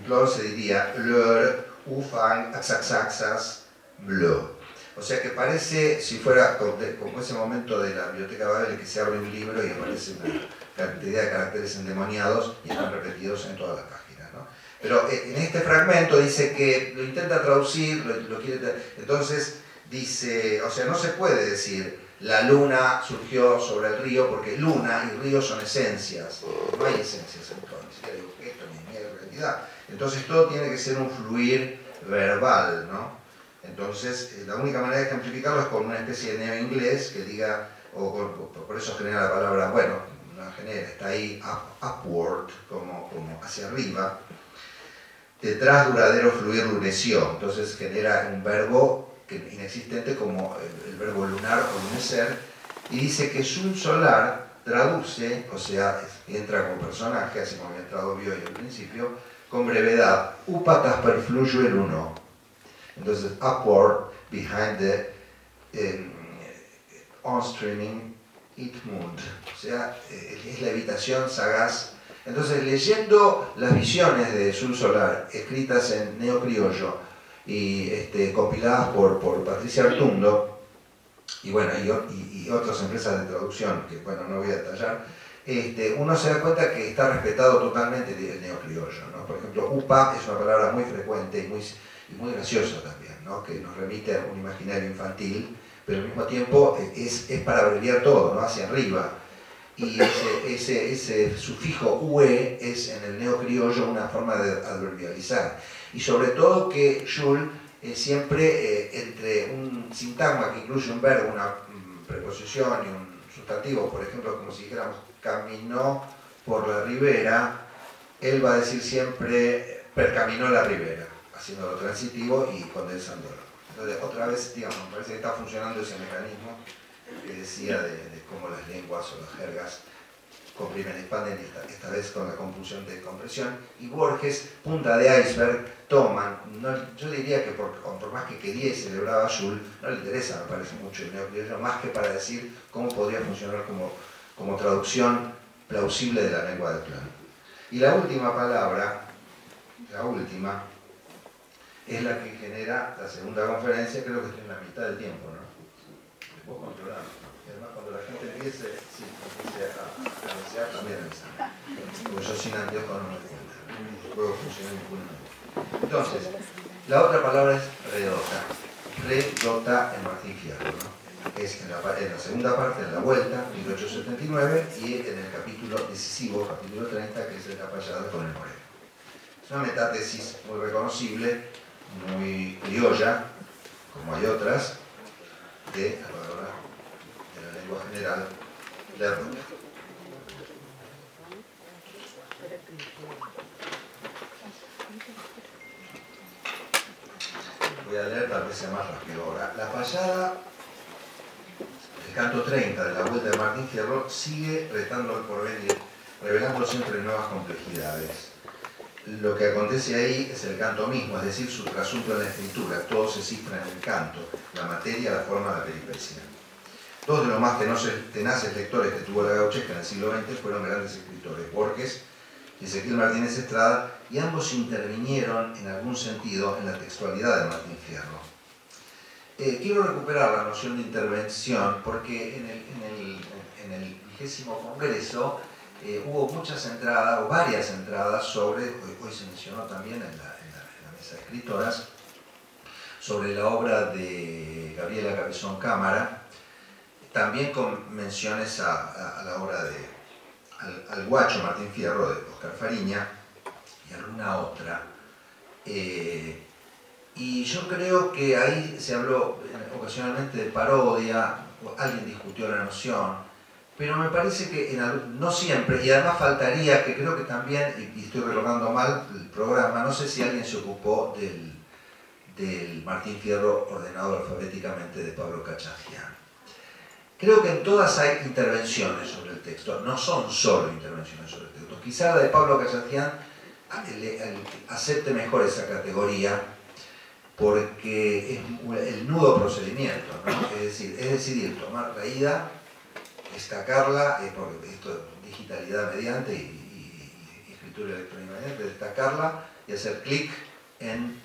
Tlön se diría Lör, Ufang, Axaxaxas, bleu. O sea que parece, si fuera como ese momento de la biblioteca Babel que se abre un libro y aparece una cantidad de caracteres endemoniados y están repetidos en todas las páginas, ¿no? Pero en este fragmento dice que lo intenta traducir, entonces dice, o sea, no se puede decir la luna surgió sobre el río, porque luna y río son esencias, no hay esencias en todo, ni siquiera hay objeto, ni hay realidad. Entonces todo tiene que ser un fluir verbal, ¿no? Entonces, la única manera de ejemplificarlo es con una especie de neoinglés que diga, por eso genera la palabra, bueno, no genera, está ahí upward, como hacia arriba. Detrás duradero fluir luneció, entonces genera un verbo inexistente como el verbo lunar o lunecer, y dice que Sul Solar traduce, o sea, entra como personaje, así como había entrado Bioy al principio, con brevedad, upatas per fluyo el uno. Entonces, upward, behind the on-streaming Itmund, o sea, es la evitación sagaz. Entonces, leyendo las visiones de Sul Solar, escritas en neocriollo y compiladas por Patricia Artundo, y bueno, y otras empresas de traducción, que bueno, no voy a detallar, uno se da cuenta que está respetado totalmente el neocriollo, ¿no? Por ejemplo, upa es una palabra muy frecuente y muy graciosa también, ¿no? Que nos remite a un imaginario infantil, pero al mismo tiempo es para abreviar todo, ¿no? Hacia arriba. Y ese sufijo ue es en el neocriollo una forma de adverbializar. Y sobre todo que Jules siempre entre un sintagma que incluye un verbo, una preposición y un sustantivo, por ejemplo, como si dijéramos caminó por la ribera, él va a decir siempre percaminó la ribera, haciéndolo transitivo y condensándolo. Entonces, otra vez, digamos, me parece que está funcionando ese mecanismo que decía de cómo las lenguas o las jergas comprimen, expanden, esta vez con la compulsión de compresión. Y Borges, punta de iceberg, toman, yo diría que por más que quería y celebraba a Jules, no le interesa, me parece mucho el neocriollo, más que para decir cómo podría funcionar como traducción plausible de la lengua del plano. Y la última palabra, la última, es la que genera la segunda conferencia, creo que estoy en la mitad del tiempo, ¿no? Después controlamos, ¿no? Y además cuando la gente empiece a desear, también avisa. Porque yo sin anteojos no me doy cuenta. No puedo funcionar ninguno. Entonces, la otra palabra es redota. Redota en Martín Fierro, ¿no? Es en la segunda parte, en la vuelta, 1879, y en el capítulo decisivo, capítulo 30, que es de la payada con el moreno. Es una metatesis muy reconocible, muy criolla, como hay otras, de la palabra de la lengua general de Rota. Voy a leer, tal vez sea más rápido ahora. La payada, el canto 30 de la vuelta de Martín Fierro, sigue retando al porvenir, revelando siempre nuevas complejidades. Lo que acontece ahí es el canto mismo, es decir, su trasunto en la escritura. Todo se cifra en el canto, la materia, la forma, la peripecia. Dos de los más tenaces lectores que tuvo la gauchesca en el siglo XX fueron grandes escritores, Borges y Ezequiel Martínez Estrada, y ambos intervinieron en algún sentido en la textualidad de Martín Fierro. Quiero recuperar la noción de intervención porque en el 20º Congreso hubo muchas entradas, o varias entradas sobre, hoy se mencionó también en la mesa de escritoras, sobre la obra de Gabriela Cabezón Cámara, también con menciones a la obra al guacho Martín Fierro de Oscar Fariña y alguna otra. Y yo creo que ahí se habló ocasionalmente de parodia, alguien discutió la noción, pero me parece que no siempre, y además faltaría que creo que también, y estoy recordando mal el programa, no sé si alguien se ocupó del Martín Fierro ordenado alfabéticamente de Pablo Cachafián. Creo que en todas hay intervenciones sobre el texto, no son solo intervenciones sobre el texto. Quizá la de Pablo Cachafián acepte mejor esa categoría porque es el nudo procedimiento, ¿no? Es decidir tomar raída, destacarla, porque esto es digitalidad mediante y escritura electrónica mediante, destacarla y hacer clic en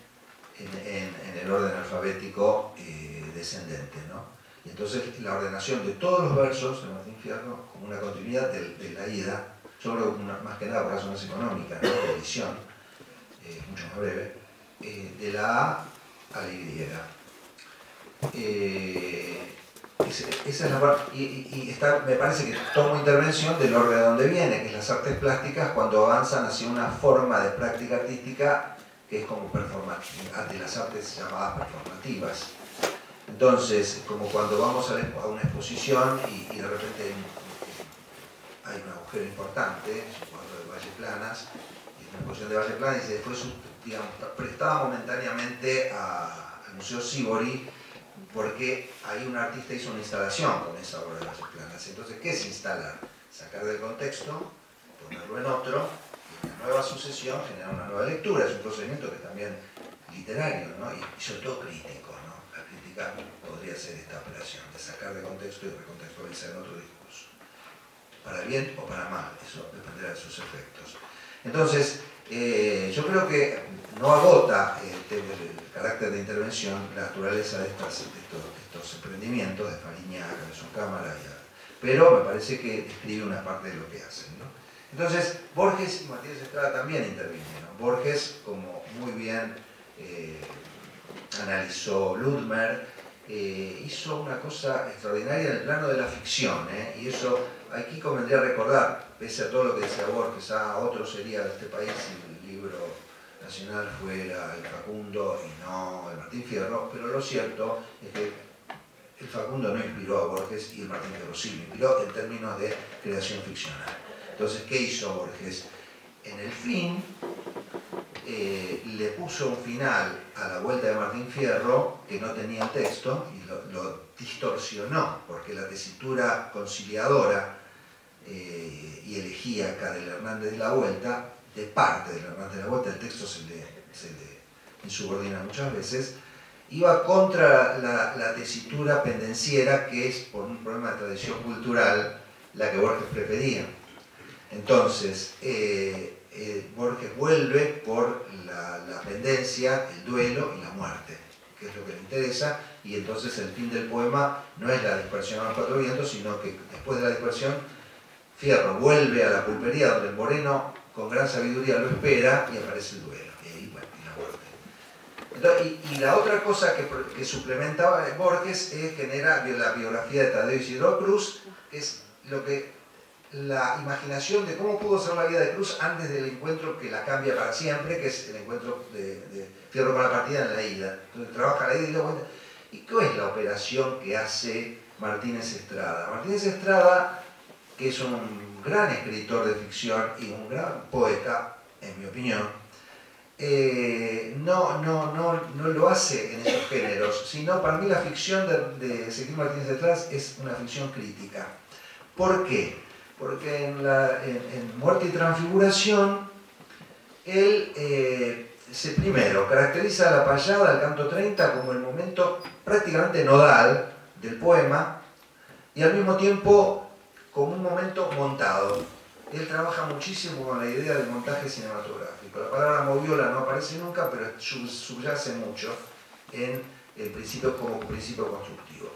en el orden alfabético descendente, ¿no? Y entonces la ordenación de todos los versos de Martín Fierro como una continuidad de la ida, yo creo que más que nada por razones económicas, ¿no? De edición, mucho más breve, de la A a la Y. Esa es la parte, y está, me parece que tomo intervención del orden de donde viene, que es las artes plásticas, cuando avanzan hacia una forma de práctica artística que es como performativa, de las artes llamadas performativas. Entonces, como cuando vamos a una exposición y de repente hay un agujero importante, es un cuadro de Valle Planas, y una exposición de Valle Planas, y después, digamos, prestada momentáneamente al Museo Sívori, porque ahí un artista hizo una instalación con esa obra de Valle Planas. Entonces, ¿qué es instalar? Sacar del contexto, ponerlo en otro, y una nueva sucesión genera una nueva lectura. Es un procedimiento que también literario, ¿no? Y sobre todo crítico, ¿no? La crítica podría ser esta operación de sacar de contexto y recontextualizar en otro discurso. Para bien o para mal, eso dependerá de sus efectos. Entonces, yo creo que no agota el carácter de intervención la naturaleza de estos emprendimientos de Fariña, Cabezón Cámara, pero me parece que describe una parte de lo que hacen, ¿no? Entonces, Borges y Matías Estrada también intervinieron. Borges, como muy bien analizó Ludmer, hizo una cosa extraordinaria en el plano de la ficción, y eso aquí convendría recordar, pese a todo lo que decía Borges, otro sería de este país si el libro nacional fuera el Facundo y no el Martín Fierro, pero lo cierto es que el Facundo no inspiró a Borges y el Martín Fierro sí lo inspiró en términos de creación ficcional. Entonces, ¿qué hizo Borges? En el fin, le puso un final a la vuelta de Martín Fierro que no tenía el texto y lo distorsionó, porque la tesitura conciliadora y elegíaca del Hernández de la Vuelta, de parte del Hernández de la Vuelta, el texto se le insubordina muchas veces, iba contra la tesitura pendenciera, que es por un problema de tradición cultural la que Borges prefería. Entonces, Borges vuelve por la pendencia, el duelo y la muerte, que es lo que le interesa, y entonces el fin del poema no es la dispersión a los cuatro vientos, sino que después de la dispersión, Fierro vuelve a la pulpería donde el Moreno con gran sabiduría lo espera y aparece el duelo, y ahí, bueno, y la muerte. Entonces, y la otra cosa que suplementaba Borges genera la biografía de Tadeo Isidro Cruz, que es lo que la imaginación de cómo pudo ser la vida de Cruz antes del encuentro que la cambia para siempre, que es el encuentro de Fierro con la partida en la ida. Entonces trabaja la ida y la vuelta. ¿Y qué es la operación que hace Martínez Estrada? Martínez Estrada, que es un gran escritor de ficción y un gran poeta, en mi opinión, no lo hace en esos géneros, sino para mí la ficción de Ezequiel Martínez Estrada es una ficción crítica. ¿Por qué? Porque en Muerte y Transfiguración, él primero caracteriza a la payada del canto 30 como el momento prácticamente nodal del poema y al mismo tiempo como un momento montado. Él trabaja muchísimo con la idea del montaje cinematográfico. La palabra moviola no aparece nunca, pero subyace mucho en el principio como principio constructivo.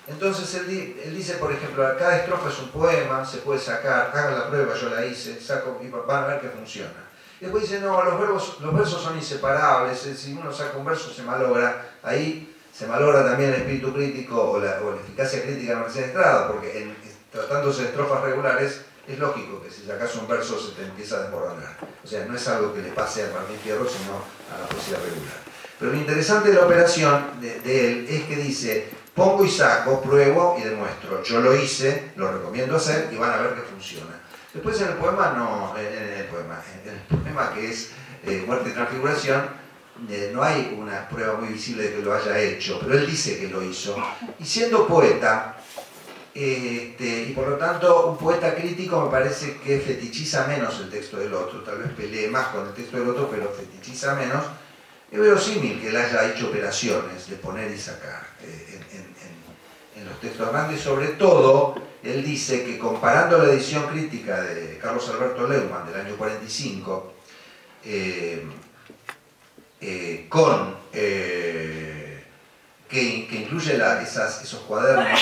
Entonces él dice, por ejemplo, cada estrofa es un poema, se puede sacar, hagan la prueba, yo la hice, saco y van a ver que funciona. Y después dice, no, los versos son inseparables, si uno saca un verso se malogra, ahí se malogra también el espíritu crítico o la eficacia crítica de Mercedes Estrada, porque tratándose de estrofas regulares, es lógico que si sacas un verso se te empieza a desmoronar. O sea, no es algo que le pase a Martín Fierro, sino a la poesía regular. Pero lo interesante de la operación de él es que dice, pongo y saco, pruebo y demuestro. Yo lo hice, lo recomiendo hacer y van a ver que funciona. Después en el poema, en el poema que es Muerte y Transfiguración, no hay una prueba muy visible de que lo haya hecho, pero él dice que lo hizo. Y siendo poeta, y por lo tanto un poeta crítico me parece que fetichiza menos el texto del otro, tal vez pelee más con el texto del otro, pero fetichiza menos. Es verosímil que él haya hecho operaciones de poner y sacar en los textos grandes. Sobre todo, él dice que comparando la edición crítica de Carlos Alberto Leumann del año 45 que incluye esos cuadernos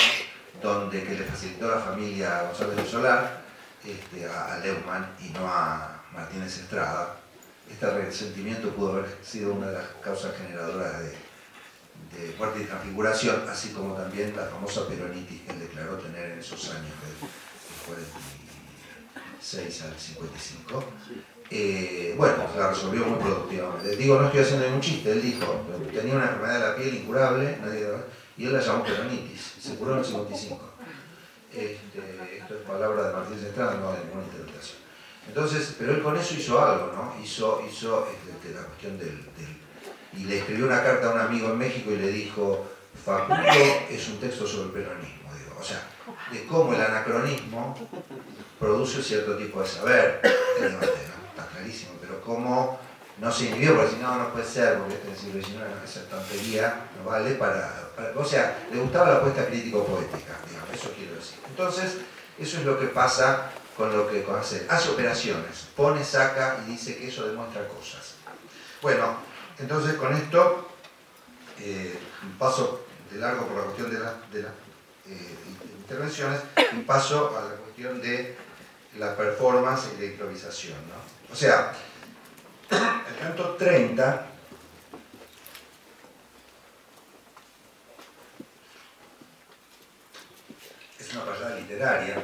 que le facilitó la familia González de Solar a Leumann y no a Martínez Estrada. Este resentimiento pudo haber sido una de las causas generadoras de muerte y transfiguración, así como también la famosa peronitis que él declaró tener en esos años del 46 al 55. Bueno, la resolvió muy productivamente. Digo, no estoy haciendo ningún chiste, él dijo, tenía una enfermedad de la piel incurable, y él la llamó peronitis, se curó en el 55. Esto es palabra de Martínez Estrada, no de ninguna interpretación. Entonces, pero él con eso hizo algo, ¿no? Hizo la cuestión y le escribió una carta a un amigo en México y le dijo, Facundo es un texto sobre el peronismo, digo, o sea, de cómo el anacronismo produce cierto tipo de saber, ¿no? Está clarísimo, pero cómo no se inhibió, porque si no, no puede ser, porque este siglo XIX, esa tontería no vale o sea, le gustaba la apuesta crítico-poética, digamos, eso quiero decir. Entonces, eso es lo que pasa con lo que hace operaciones, pone, saca y dice que eso demuestra cosas. Bueno, entonces con esto paso de largo por la cuestión de las intervenciones y paso a la cuestión de la performance y la improvisación, ¿no? O sea, el canto 30 es una payada literaria,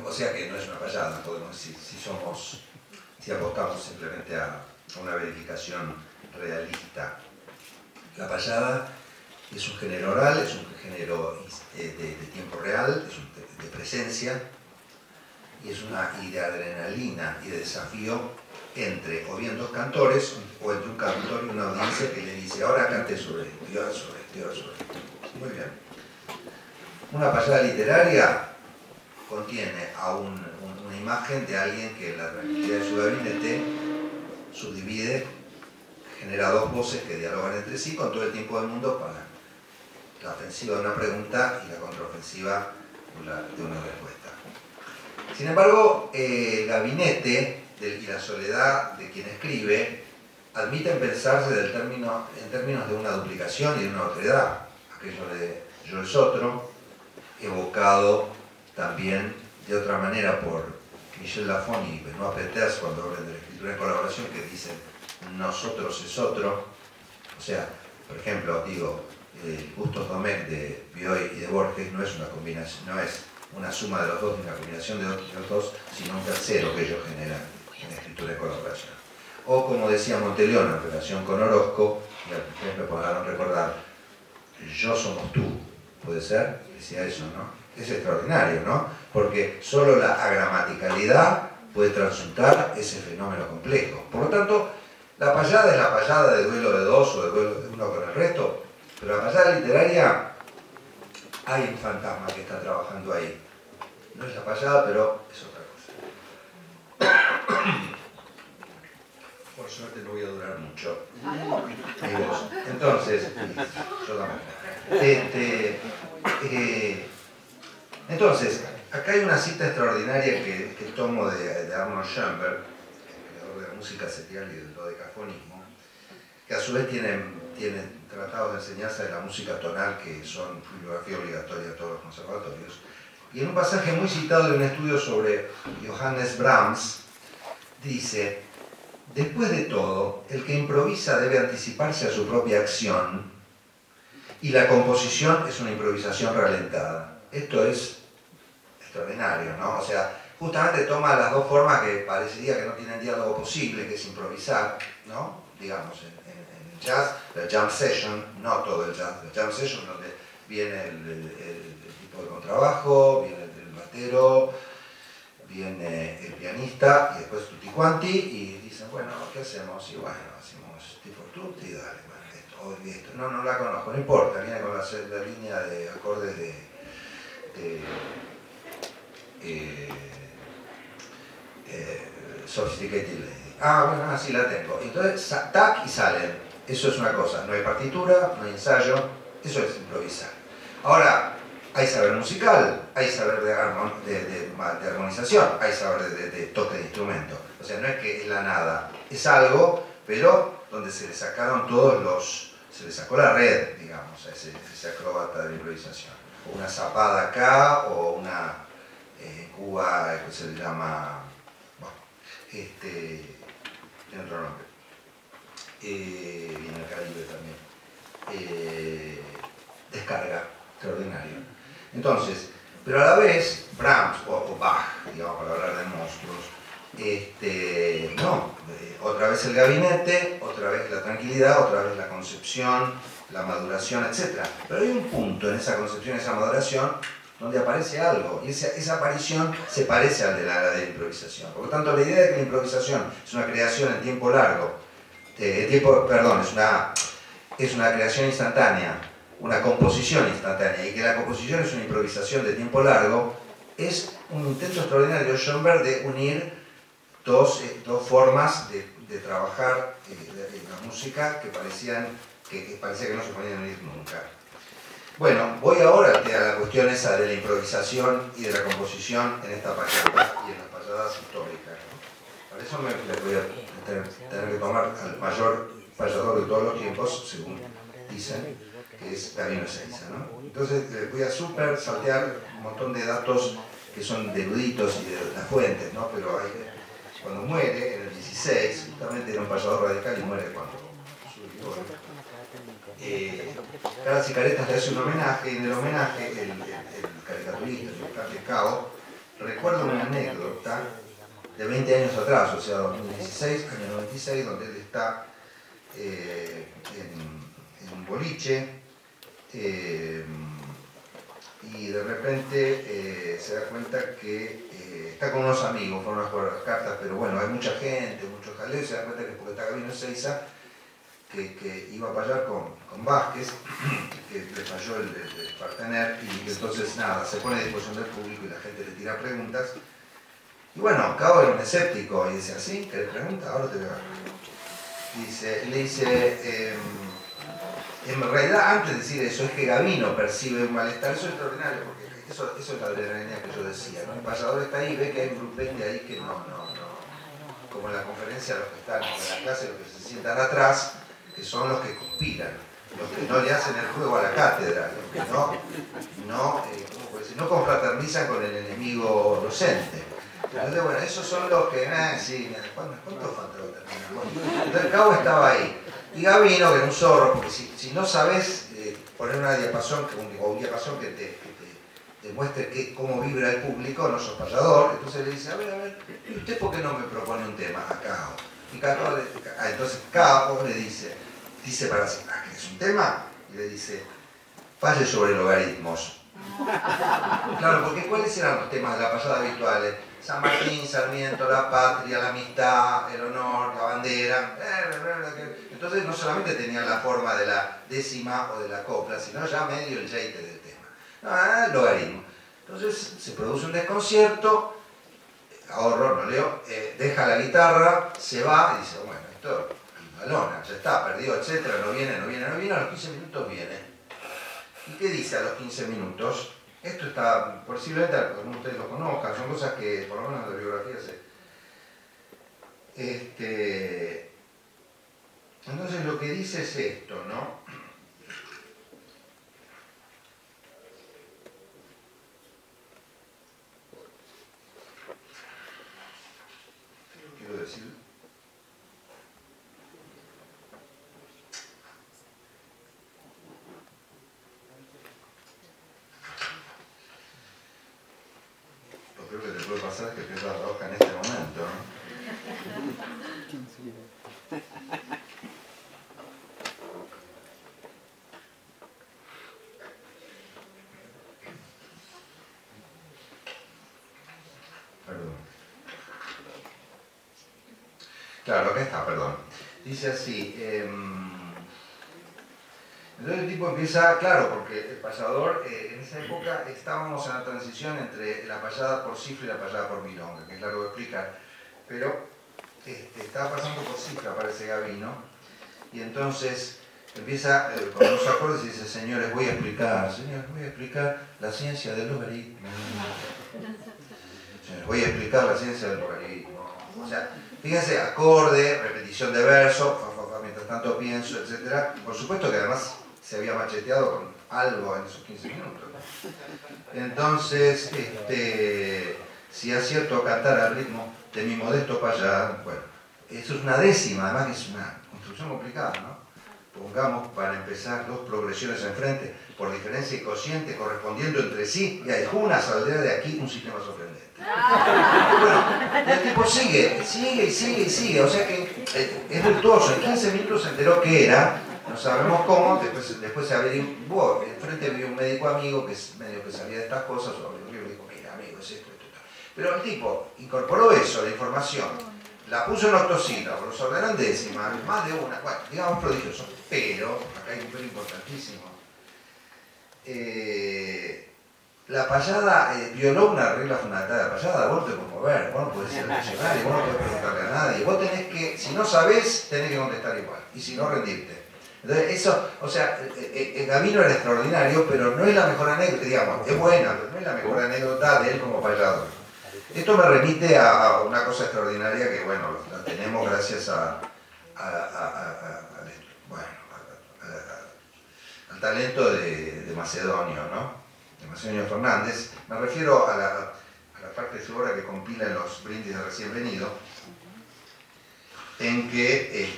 o sea que no es una payada, podemos decir, si apostamos simplemente a una verificación realista. La payada es un género oral, es un género de tiempo real, es de presencia, y de adrenalina y de desafío entre o bien dos cantores o entre un cantor y una audiencia que le dice ahora cante sobre esto, y ahora sobre esto, y ahora sobre esto. Muy bien. Una payada literaria contiene a una imagen de alguien que en la tranquilidad de su gabinete subdivide, genera dos voces que dialogan entre sí con todo el tiempo del mundo para la ofensiva de una pregunta y la contraofensiva de una respuesta. Sin embargo, el gabinete y la soledad de quien escribe admiten pensarse en términos de una duplicación y de una otredad, aquello de yo es otro, evocado también de otra manera por Michel Lafon y Benoît Peters cuando hablan de la escritura en colaboración, que dicen nosotros es otro. O sea, por ejemplo, digo, Gustos Domecq de Bioy y de Borges no es una combinación, no es una suma de los dos, ni una combinación de los dos, sino un tercero que ellos generan en la escritura de colaboración. O como decía Monteleón en relación con Orozco, y ustedes me podrán recordar, yo somos tú, puede ser, decía eso, ¿no? Es extraordinario, ¿no? Porque solo la agramaticalidad puede transutar ese fenómeno complejo. Por lo tanto, la payada es la payada de duelo de dos o de duelo de uno con el resto, pero la payada literaria hay un fantasma que está trabajando ahí. No es la payada, pero es otra cosa. Por suerte no voy a durar mucho. Entonces, yo también. Entonces, acá hay una cita extraordinaria que tomo de Arnold Schoenberg, creador de la música serial y del dodecafonismo, que a su vez tienen tratados de enseñanza de la música tonal que son bibliografía obligatoria a todos los conservatorios. Y en un pasaje muy citado de un estudio sobre Johannes Brahms, dice: después de todo, el que improvisa debe anticiparse a su propia acción y la composición es una improvisación ralentada. Esto es extraordinario, ¿no? O sea, justamente toma las dos formas que parecería que no tienen diálogo posible, que es improvisar, ¿no? Digamos, en el jazz, la jam session, no todo el jazz, la jam session donde viene el tipo de contrabajo, viene el batero, viene el pianista y después tutti quanti y dicen, bueno, ¿qué hacemos? Y bueno, hacemos tipo tutti, dale, bueno, esto, no la conozco, no importa, viene con la línea de acordes Sophisticated Lady. Ah, bueno, así la tengo. Entonces, tac y salen. Eso es una cosa. No hay partitura, no hay ensayo. Eso es improvisar. Ahora, hay saber musical, hay saber de armonización, hay saber de toque de instrumento. O sea, no es que es la nada. Es algo, pero donde se le sacaron se le sacó la red, digamos, a ese acróbata de la improvisación. O una zapada acá, o una en Cuba que se le llama, bueno, tiene otro nombre, y en el Caribe también, descarga, extraordinario. Entonces, pero a la vez, Brahms o Bach, digamos, para hablar de monstruos, no, otra vez el gabinete, otra vez la tranquilidad, otra vez la concepción, la maduración, etc. Pero hay un punto en esa concepción, esa maduración, donde aparece algo, y esa aparición se parece al de la improvisación. Por lo tanto, la idea de que la improvisación es una creación en tiempo largo, es una creación instantánea, una composición instantánea, y que la composición es una improvisación de tiempo largo, es un intento extraordinario de Schoenberg de unir dos formas de trabajar la música que parecía que no se podían unir nunca. Bueno, voy ahora a la cuestión esa de la improvisación y de la composición en esta payada y en las payadas históricas, ¿no? Para eso me voy a tener que tomar al mayor payador de todos los tiempos, según dicen, que es Gabino Ezeiza, ¿no? Entonces voy a saltear un montón de datos que son de eruditos y de las fuentes, ¿no? Pero cuando muere, en el 16, justamente era un payador radical y muere cuando subió. Caras y Caretas le hace un homenaje, y en el homenaje el caricaturista, el Carlos Cao, recuerda una anécdota de 20 años atrás, o sea, 2016, año 96, donde él está en un boliche y de repente se da cuenta que está con unos amigos, fueron a jugar las cartas, pero bueno, hay mucha gente, mucho jaleo, y se da cuenta que porque está Gabino Ezeiza, que iba a payar con Vázquez, que le falló el partener, y que entonces nada, se pone a disposición del público y la gente le tira preguntas. Y bueno, Cao era un escéptico y dice, ¿así? ¿Querés preguntar? Ahora te voy a dar. Le dice, en realidad antes de decir eso es que Gabino percibe un malestar, eso es extraordinario, porque eso es la adrenalina que yo decía, ¿no? El payador está ahí, ve que hay un grupete ahí que no, como en la conferencia los que están en la clase, los que se sientan atrás, que son los que conspiran, los que no le hacen el juego a la cátedra, los que no confraternizan con el enemigo docente. Entonces, bueno, esos son los que, sí, ¿cuánto falta para terminar? Bueno, entonces Cao estaba ahí. Y Gabino, que era un zorro, porque si no sabes poner una diapasón, o un diapasón que te muestre cómo vibra el público, no sos payador, entonces le dice, a ver, ¿y usted por qué no me propone un tema a Cao? Y entonces Cao le dice para sí, ¿qué es un tema? Y le dice, falle sobre logaritmos. Claro, porque ¿cuáles eran los temas de la payada habituales? San Martín, Sarmiento, la patria, la amistad, el honor, la bandera. Entonces no solamente tenían la forma de la décima o de la copla, sino ya medio el jeite del tema. El logaritmo. Entonces se produce un desconcierto, ahorro, no leo, deja la guitarra, se va y dice, bueno, esto, balona, ya está, perdió, etcétera, no viene, a los 15 minutos viene. ¿Y qué dice a los 15 minutos? Esto está, posiblemente algunos de ustedes lo conozcan, son cosas que por lo menos en la biografía Entonces lo que dice es esto, ¿no? ¿Qué quiero decir? Lo que te puede pasar es que pierdas la hoja en este momento, ¿no? Perdón. Claro, acá está, perdón. Dice así, entonces el tipo empieza, claro, porque el payador, en esa época estábamos en la transición entre la payada por cifra y la payada por milonga, que es largo de explicar, pero estaba pasando por cifra, parece Gabino, y entonces empieza con unos acordes y dice, señores, voy a explicar la ciencia del logaritmo. Señores, voy a explicar la ciencia del logaritmo. O sea, fíjense, acorde, repetición de verso, mientras tanto pienso, etc. Por supuesto que además se había macheteado con algo en esos 15 minutos. Entonces, si acierto a cantar al ritmo de mi modesto payá, bueno, eso es una décima, además que es una construcción complicada, ¿no? Pongamos para empezar dos progresiones enfrente, por diferencia y cociente, correspondiendo entre sí, y hay una saldrá de aquí un sistema sorprendente. Bueno, el tipo sigue, o sea que es virtuoso. En 15 minutos se enteró que era, no sabemos cómo, después se averiguó, enfrente había un médico amigo que medio que sabía de estas cosas, o le dijo, mira amigo, es esto. Pero el tipo incorporó eso, la información, la puso en octosílabos, los ordenó en décimas, más de una, bueno, digamos prodigioso, pero, acá hay un pero importantísimo, la payada violó una regla fundamental de la payada, vos te podés mover, vos no podés ser funcionario, vos no podés preguntarle a nadie, vos tenés que, si no sabés, tenés que contestar igual, y si no, rendirte. Entonces, eso, o sea, Gavino era extraordinario, pero no es la mejor anécdota, digamos, es buena, pero no es la mejor anécdota de él como payador. Esto me remite a una cosa extraordinaria que, bueno, la tenemos gracias al talento de Macedonio, ¿no? De Macedonio Fernández. Me refiero a la parte de su obra que compila en los brindis de recién venido, en que,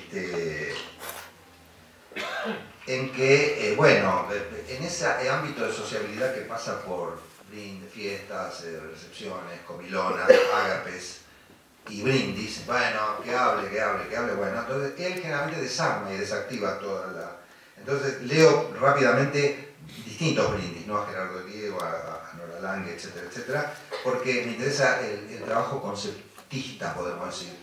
bueno, en ese ámbito de sociabilidad que pasa por brindis, fiestas, recepciones, comilonas, ágapes y brindis, bueno, que hable, bueno, entonces él generalmente desarma y desactiva toda la... Entonces leo rápidamente distintos brindis, ¿no? A Gerardo Diego, a Nora Lange, etcétera, porque me interesa el trabajo conceptista, podemos decir,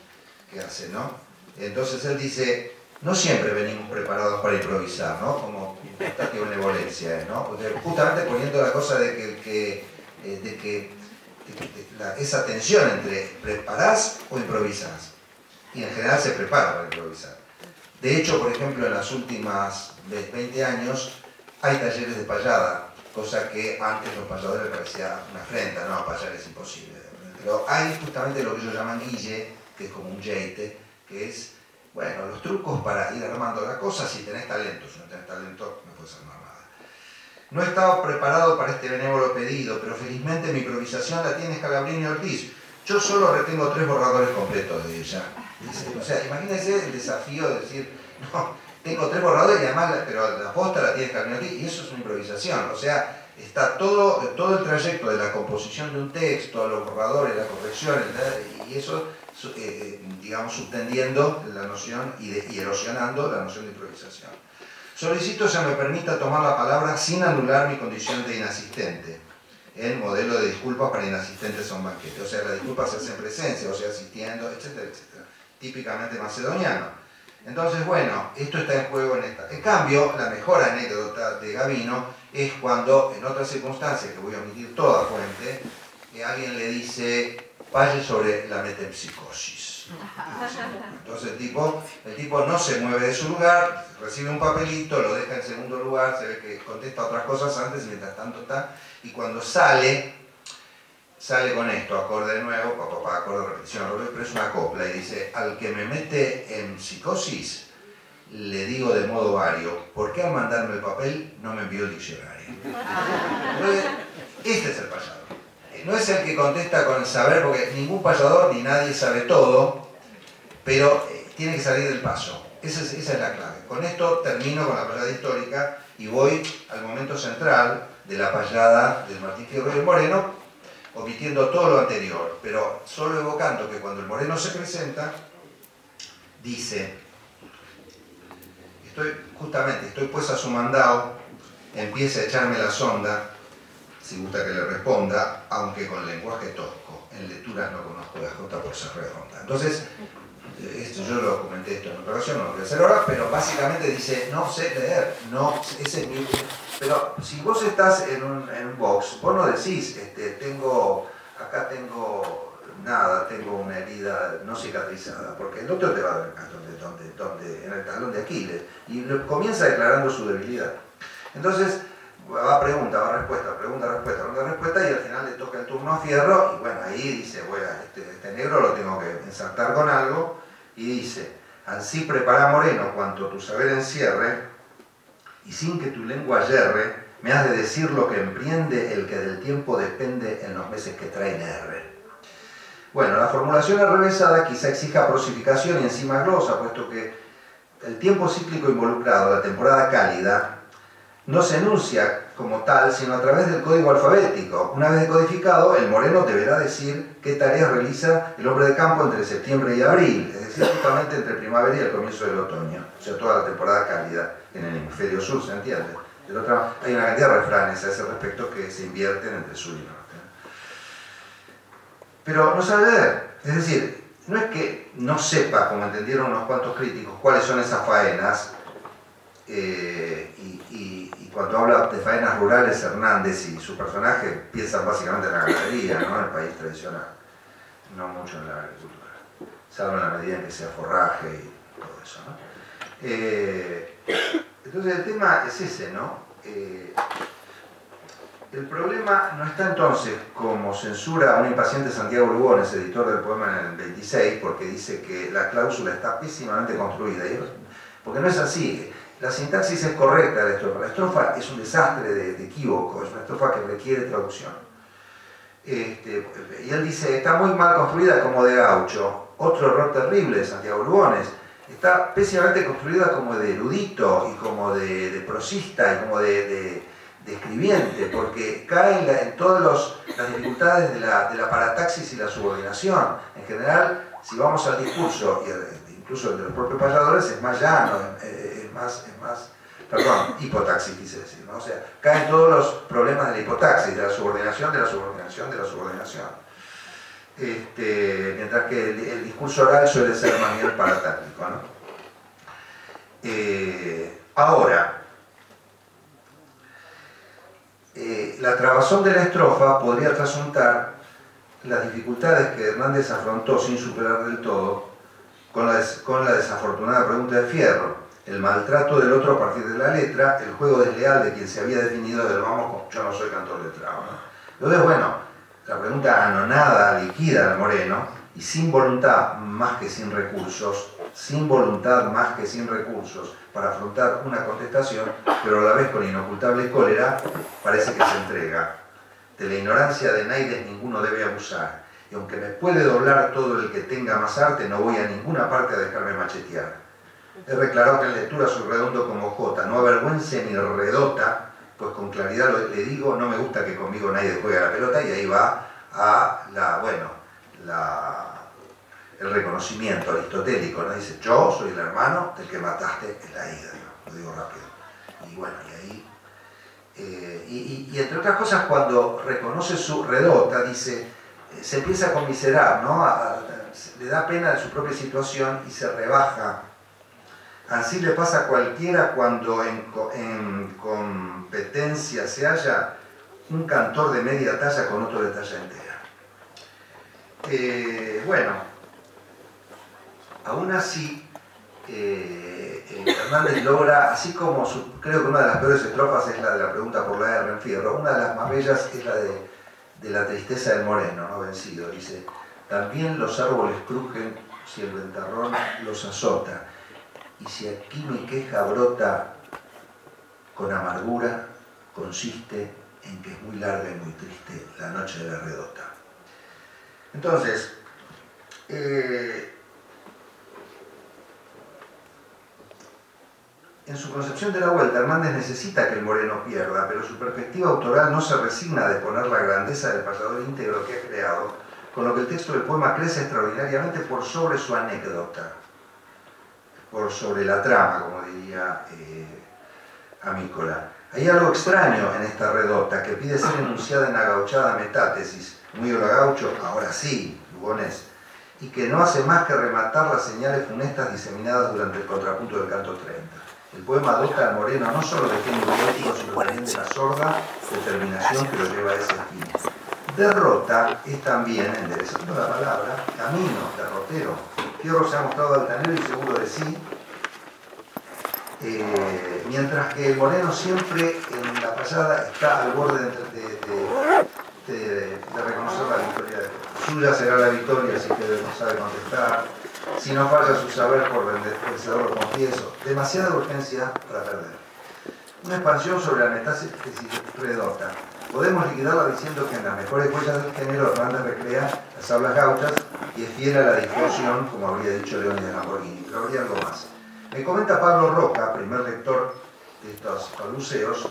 que hace, ¿no? Entonces él dice, no siempre venimos preparados para improvisar, ¿no? Como constante benevolencia, ¿no? Porque justamente poniendo la cosa de que esa tensión entre preparás o improvisás. Y en general se prepara para improvisar. De hecho, por ejemplo, en las últimas 20 años hay talleres de payada, cosa que antes los payadores parecía una afrenta, no, payar es imposible. Pero hay justamente lo que ellos llaman guille, que es como un jeite, que es, bueno, los trucos para ir armando la cosa si tenés talento. Si no tenés talento, no puedes armar nada. No estaba preparado para este benévolo pedido, pero felizmente mi improvisación la tiene Scalabrini Ortiz. Yo solo retengo 3 borradores completos de ella. Dice, o sea, imagínense el desafío de decir, no, tengo 3 borradores y además, pero la posta la tiene Scalabrini Ortiz, y eso es una improvisación. O sea, está todo el trayecto de la composición de un texto, los borradores, la corrección, y eso, digamos, subtendiendo la noción y erosionando la noción de improvisación. Solicito se me permita tomar la palabra sin anular mi condición de inasistente, en modelo de disculpas para inasistentes a un banquete. O sea, la disculpa se hace en presencia, o sea, asistiendo, etcétera, típicamente macedoniano. Entonces, bueno, esto está en juego en esta. En cambio, la mejor anécdota de Gavino es cuando, en otras circunstancias, que voy a omitir toda fuente, alguien le dice, paye sobre la metempsicosis. Entonces el tipo no se mueve de su lugar, recibe un papelito, lo deja en segundo lugar, se ve que contesta otras cosas antes y mientras tanto está, y cuando sale con esto, acorde de nuevo, acorde, repetición, pero es una copla, y dice, al que me mete en psicosis, le digo de modo vario, ¿por qué al mandarme el papel no me envió el diccionario? Entonces, este es el payador. No es el que contesta con el saber, porque ningún payador ni nadie sabe todo, pero tiene que salir del paso. Esa es la clave. Con esto termino con la payada histórica y voy al momento central de la payada del Martín Fierro y el Moreno, omitiendo todo lo anterior, pero solo evocando que cuando el Moreno se presenta, dice, estoy pues a su mandado, empieza a echarme la sonda, si gusta que le responda, aunque con lenguaje tosco. En lecturas no conozco la J por ser redonda. Entonces, yo lo comenté esto en otra ocasión, no lo voy a hacer ahora, pero básicamente dice, no sé leer, no, ese es mi... Pero si vos estás en un box, vos no decís, acá tengo nada, tengo una herida no cicatrizada, porque el otro te va a ver en el talón de Aquiles, y comienza declarando su debilidad. Entonces, va pregunta, va respuesta, pregunta, respuesta, pregunta, respuesta, y al final le toca el turno a Fierro, y bueno, ahí dice, bueno, este negro lo tengo que ensartar con algo, y dice, ansí prepara Moreno cuanto tu saber encierre, y sin que tu lengua yerre, me has de decir lo que emprende el que del tiempo depende en los meses que traen R. Bueno, la formulación arrevesada quizá exija prosificación y encima glosa, puesto que el tiempo cíclico involucrado, la temporada cálida, no se enuncia como tal, sino a través del código alfabético. Una vez decodificado, el Moreno deberá decir qué tareas realiza el hombre de campo entre septiembre y abril, es decir, justamente entre primavera y el comienzo del otoño, o sea, toda la temporada cálida en el hemisferio sur, ¿se entiende? De otra, hay una cantidad de refranes a ese respecto que se invierten entre sur y norte. Pero no sabe leer, es decir, no es que no sepa, como entendieron unos cuantos críticos, cuáles son esas faenas, y cuando habla de faenas rurales, Hernández y su personaje piensan básicamente en la ganadería, ¿no? En el país tradicional, no mucho en la agricultura, salvo en la medida en que sea forraje y todo eso, ¿no? Entonces el tema es ese, ¿no? El problema no está entonces, como censura a un impaciente Santiago Lugones, editor del poema en el 26, porque dice que la cláusula está pésimamente construida, porque no es así. La sintaxis es correcta de la estrofa es un desastre de equívoco, es una estrofa que requiere traducción. Y él dice, está muy mal construida como de gaucho. Otro error terrible de Santiago Lugones, está pésimamente construida como de erudito y como de prosista y como de escribiente, porque cae en todas las dificultades de la parataxis y la subordinación. En general, si vamos al discurso, incluso el de los propios payadores, es más llano, es más hipotaxis quise decir, ¿no? O sea, caen todos los problemas de la hipotaxis, de la subordinación, de la subordinación, de la subordinación. Mientras que el discurso oral suele ser más bien paratáctico, ¿no? Ahora, la trabazón de la estrofa podría trasuntar las dificultades que Hernández afrontó sin superar del todo con la desafortunada pregunta de Fierro, el maltrato del otro a partir de la letra, el juego desleal de quien se había definido del vamos, yo no soy cantor letrado, ¿no? Entonces, bueno, la pregunta anonada, liquida al Moreno, y sin voluntad más que sin recursos, para afrontar una contestación, pero a la vez con inocultable cólera, parece que se entrega. De la ignorancia de Naides ninguno debe abusar, y aunque me puede doblar todo el que tenga más arte, no voy a ninguna parte a dejarme machetear. He reclarado que en lectura soy redondo como Jota, no avergüence mi redota, pues con claridad le digo, no me gusta que conmigo nadie juegue a la pelota, y ahí va a el reconocimiento aristotélico, ¿no? Dice, yo soy el hermano del que mataste en la ida, ¿no? Lo digo rápido. Y bueno, y ahí, y entre otras cosas, cuando reconoce su redota, dice, se empieza a conmiserar, ¿no? Le da pena de su propia situación y se rebaja. Así le pasa a cualquiera cuando en competencia se halla un cantor de media talla con otro de talla entera. Bueno, aún así, Hernández logra, así como creo que una de las peores estrofas es la de la pregunta por la R en Fierro, una de las más bellas es la de la tristeza del Moreno, ¿no? Vencido. Dice, también los árboles crujen si el ventarrón los azota, y si aquí mi queja brota con amargura, consiste en que es muy larga y muy triste la noche de la redota. Entonces, en su concepción de la vuelta, Hernández necesita que el Moreno pierda, pero su perspectiva autoral no se resigna a deponer la grandeza del payador íntegro que ha creado, con lo que el texto del poema crece extraordinariamente por sobre su anécdota, por sobre la trama, como diría Amícola. Hay algo extraño en esta redota que pide ser enunciada en agauchada metátesis, muy gaucho, ahora sí, Lugones, y que no hace más que rematar las señales funestas diseminadas durante el contrapunto del canto 30. El poema adopta al Moreno no solo de género poético, sino también de la sorda determinación que lo lleva a ese fin. Derrota es también, enderezando la palabra, camino, derrotero. Fierro se ha mostrado altanero y seguro de sí, mientras que el Moreno siempre en la payada está al borde de reconocer la victoria de otro. Suya será la victoria si que no sabe contestar, si no falla su saber por vencedor lo confieso, demasiada urgencia para perder. Una expansión sobre la metástasis redota. Podemos liquidarla diciendo que en las mejores huellas del género Hernández recrea las hablas gauchas y es fiel a la distorsión, como habría dicho Leónidas Lamborghini, pero habría algo más. Me comenta Pablo Roca, primer lector de estos paluseos,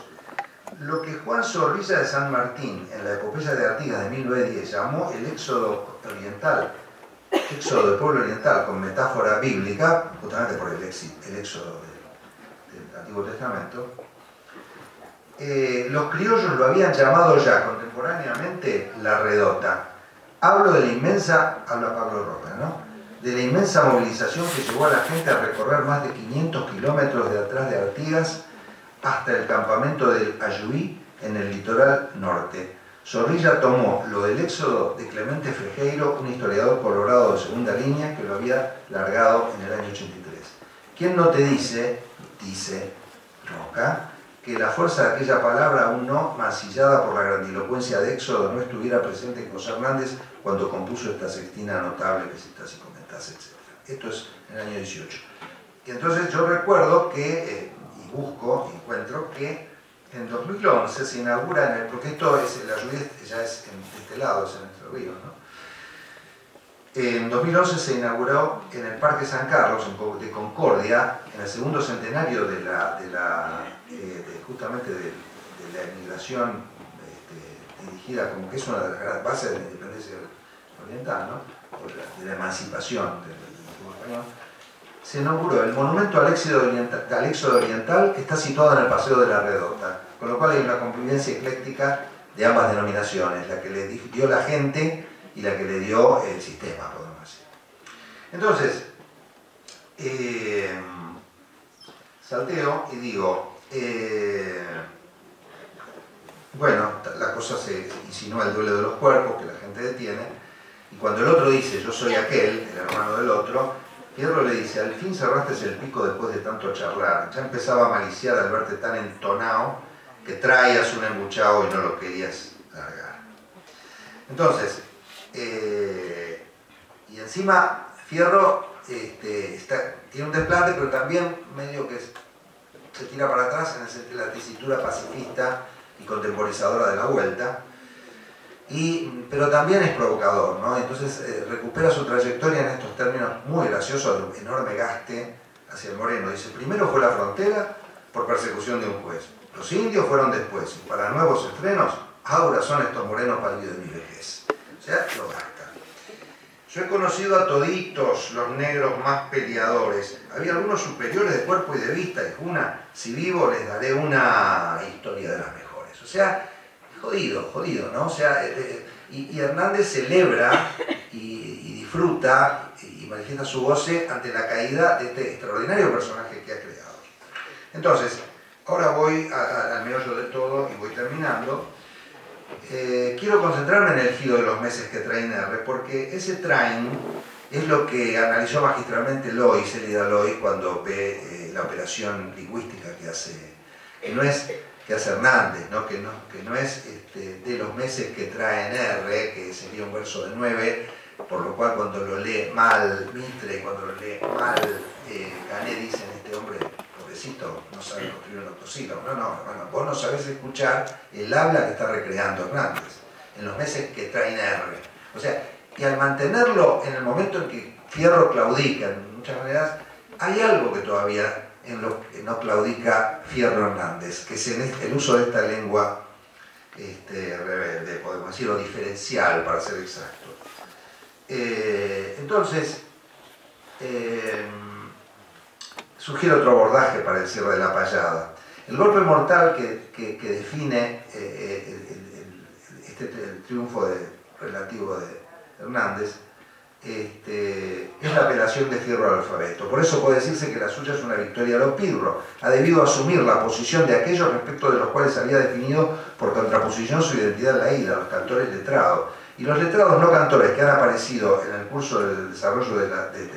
lo que Juan Zorrilla de San Martín, en la epopeya de Artigas de 1910, llamó el éxodo oriental, éxodo del pueblo oriental con metáfora bíblica, justamente por el éxodo del Antiguo Testamento, los criollos lo habían llamado ya contemporáneamente la redota. Hablo de la inmensa, habla Pablo Roca, ¿no? De la inmensa movilización que llevó a la gente a recorrer más de 500 kilómetros de atrás de Artigas hasta el campamento del Ayuí en el litoral norte. Zorrilla tomó lo del éxodo de Clemente Frejeiro, un historiador colorado de segunda línea que lo había largado en el año 83. ¿Quién no te dice, dice Roca, que la fuerza de aquella palabra aún no mancillada por la grandilocuencia de Éxodo no estuviera presente en José Hernández cuando compuso esta sextina notable que citas y comentás, etc. Esto es en el año 18. Y entonces yo recuerdo que, y busco, encuentro que en 2011 se inaugura, porque esto es, la lluvia ya es de este lado, es en Entre Ríos, ¿no? En 2011 se inauguró en el Parque San Carlos, de Concordia, en el segundo centenario justamente de la inmigración dirigida, como que es una de las grandes bases de la independencia oriental, ¿no? De la emancipación del pueblo español. Se inauguró el monumento al éxodo oriental, que está situado en el Paseo de la Redota, con lo cual hay una convivencia ecléctica de ambas denominaciones, la que le dio la gente y la que le dio el sistema, podemos decir. Entonces, salteo y digo, bueno, la cosa se insinúa el duelo de los cuerpos, que la gente detiene, y cuando el otro dice, yo soy aquel, el hermano del otro, Fierro le dice, al fin cerraste el pico después de tanto charlar, ya empezaba a maliciar al verte tan entonado que traías un embuchado y no lo querías largar. Entonces, y encima Fierro tiene un desplante, pero también medio que se tira para atrás en la tesitura pacifista y contemporizadora de la vuelta, pero también es provocador, ¿no? Entonces recupera su trayectoria en estos términos muy graciosos, de un enorme gaste hacia el Moreno. Dice, primero fue la frontera por persecución de un juez, los indios fueron después, y para nuevos estrenos, ahora son estos morenos pálidos de mi vejez. O sea, lo gasta. Yo he conocido a toditos los negros más peleadores. Había algunos superiores de cuerpo y de vista, y si vivo les daré una historia de las mejores. O sea, jodido, ¿no? O sea, y Hernández celebra y disfruta y manifiesta su goce ante la caída de este extraordinario personaje que ha creado. Entonces, ahora voy al meollo de todo y voy terminando. Quiero concentrarme en el giro de los meses que traen R, porque ese train es lo que analizó magistralmente Lois, Elida Lois, cuando ve la operación lingüística que hace Hernández, ¿no? Que no es de los meses que traen R, que sería un verso de 9, por lo cual cuando lo lee mal Mitre, cuando lo lee mal Canet, dicen este hombre pobrecito no sabe construir un octosílabo. No, hermano, vos no sabés escuchar el habla que está recreando Hernández en los meses que traen R. O sea, y al mantenerlo en el momento en que Fierro claudica, en muchas maneras, hay algo que todavía en lo que no claudica Fierro Hernández, que es en el uso de esta lengua rebelde, podemos decir, o diferencial, para ser exacto. Entonces, sugiere otro abordaje para el cierre de la payada. El golpe mortal que define el triunfo relativo de Hernández es la apelación de Fierro al alfabeto. Por eso puede decirse que la suya es una victoria a lo Pirro. Ha debido asumir la posición de aquellos respecto de los cuales había definido por contraposición su identidad laída, los cantores letrados. Y los letrados no cantores que han aparecido en el curso del desarrollo de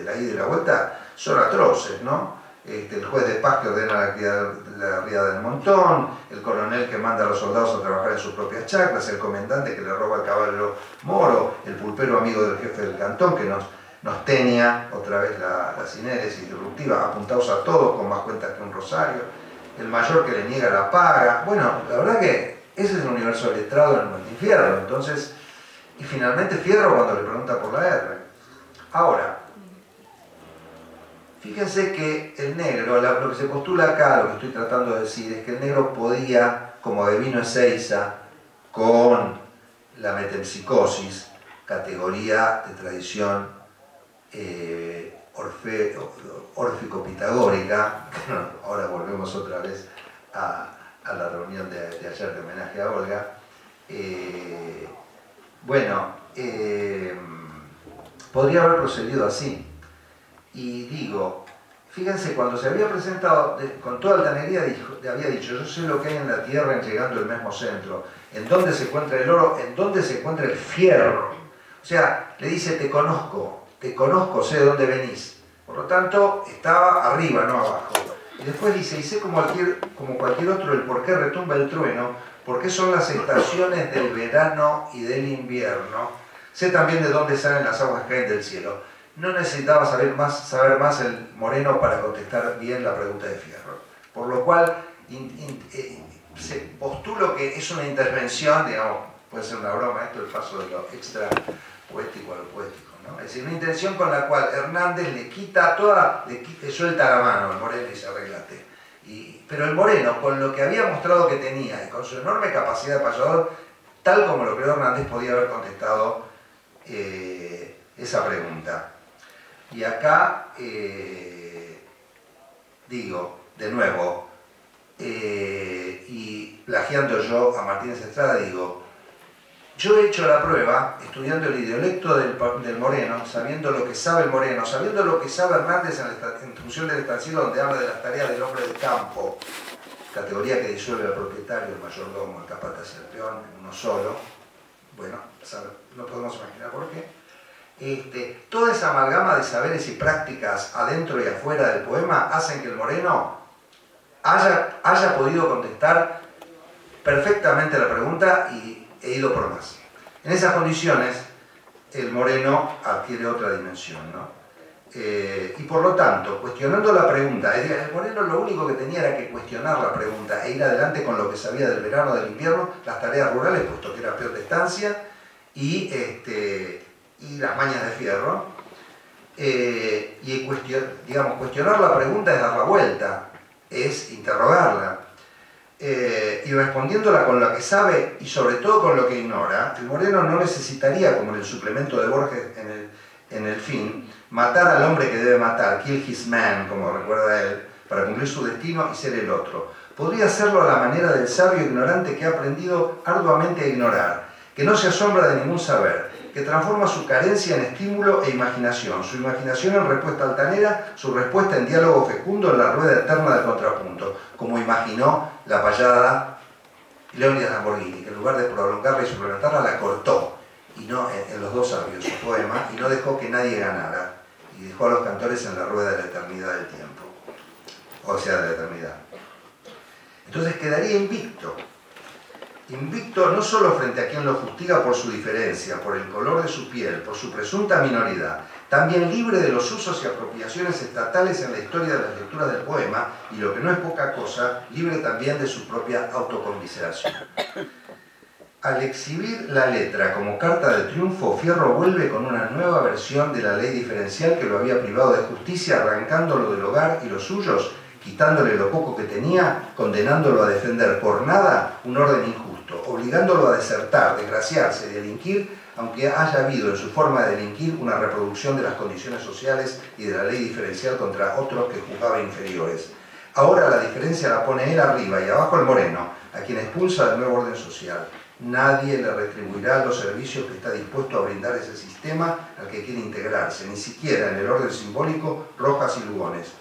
la ida y la vuelta son atroces, ¿no? el juez de paz que ordena la riada del montón, el coronel que manda a los soldados a trabajar en sus propias chacras, el comendante que le roba el caballo moro, el pulpero amigo del jefe del cantón que nos tenía, otra vez la sinéresis disruptiva, apuntados a todos con más cuentas que un rosario, el mayor que le niega la paga. Bueno, la verdad que ese es el universo letrado en el Montefiero. Entonces, y finalmente Fierro cuando le pregunta por la R. Ahora, fíjense que el negro, lo que se postula acá, lo que estoy tratando de decir, es que el negro podía, como adivino Ezeiza, con la metempsicosis, categoría de tradición órfico-pitagórica, ahora volvemos otra vez a la reunión de ayer de homenaje a Olga, podría haber procedido así. Y digo, fíjense, cuando se había presentado, con toda altanería había dicho, yo sé lo que hay en la tierra en llegando al mismo centro, en dónde se encuentra el oro, en dónde se encuentra el fierro. O sea, le dice, te conozco, sé de dónde venís. Por lo tanto, estaba arriba, no abajo. Y después dice, y sé como cualquier otro el por qué retumba el trueno, por qué son las estaciones del verano y del invierno. Sé también de dónde salen las aguas que caen del cielo. No necesitaba saber más el Moreno para contestar bien la pregunta de Fierro. Por lo cual, se postulo que es una intervención, digamos, puede ser una broma, esto es el paso de lo extra poético a lo poético, ¿no? Es decir, una intención con la cual Hernández le suelta la mano al Moreno y dice, arreglate. Pero el Moreno, con lo que había mostrado que tenía y con su enorme capacidad de payador, tal como lo creó Hernández, podía haber contestado esa pregunta. Y acá, digo, de nuevo, y plagiando yo a Martínez Estrada, digo, yo he hecho la prueba estudiando el idiolecto del Moreno, sabiendo lo que sabe el Moreno, sabiendo lo que sabe Hernández en función del estancillo donde habla de las tareas del hombre del campo, categoría que disuelve al propietario, el mayordomo, el capataz y el peón, en uno solo. Bueno, no podemos imaginar por qué. Toda esa amalgama de saberes y prácticas adentro y afuera del poema hacen que el Moreno haya podido contestar perfectamente la pregunta y he ido por más. En esas condiciones, el Moreno adquiere otra dimensión, ¿no? Y por lo tanto, cuestionando la pregunta, el Moreno lo único que tenía era que cuestionar la pregunta e ir adelante con lo que sabía del verano, del invierno, las tareas rurales, puesto que era peor de estancia, y las mañas de Fierro. Cuestionar la pregunta es dar la vuelta, es interrogarla. Y respondiéndola con lo que sabe y sobre todo con lo que ignora, el Moreno no necesitaría, como en el suplemento de Borges en el fin, matar al hombre que debe matar, kill his man, como recuerda él, para cumplir su destino y ser el otro. Podría hacerlo a la manera del sabio ignorante que ha aprendido arduamente a ignorar, que no se asombra de ningún saber, que transforma su carencia en estímulo e imaginación, su imaginación en respuesta altanera, su respuesta en diálogo fecundo en la rueda eterna del contrapunto, como imaginó la payada Leónidas Lamborghini, que en lugar de prolongarla y suplementarla, la cortó, y no en los dos sabios, su poema, y no dejó que nadie ganara, y dejó a los cantores en la rueda de la eternidad del tiempo, o sea, de la eternidad. Entonces quedaría invicto no solo frente a quien lo fustiga por su diferencia, por el color de su piel, por su presunta minoridad, también libre de los usos y apropiaciones estatales en la historia de las lecturas del poema, y lo que no es poca cosa, libre también de su propia autoconmiseración. Al exhibir la letra como carta de triunfo, Fierro vuelve con una nueva versión de la ley diferencial que lo había privado de justicia, arrancándolo del hogar y los suyos, quitándole lo poco que tenía, condenándolo a defender por nada un orden injusto, obligándolo a desertar, desgraciarse, delinquir, aunque haya habido en su forma de delinquir una reproducción de las condiciones sociales y de la ley diferencial contra otros que juzgaba inferiores. Ahora la diferencia la pone él arriba y abajo el Moreno, a quien expulsa del nuevo orden social. Nadie le retribuirá los servicios que está dispuesto a brindar ese sistema al que quiere integrarse, ni siquiera en el orden simbólico Rojas y Lugones.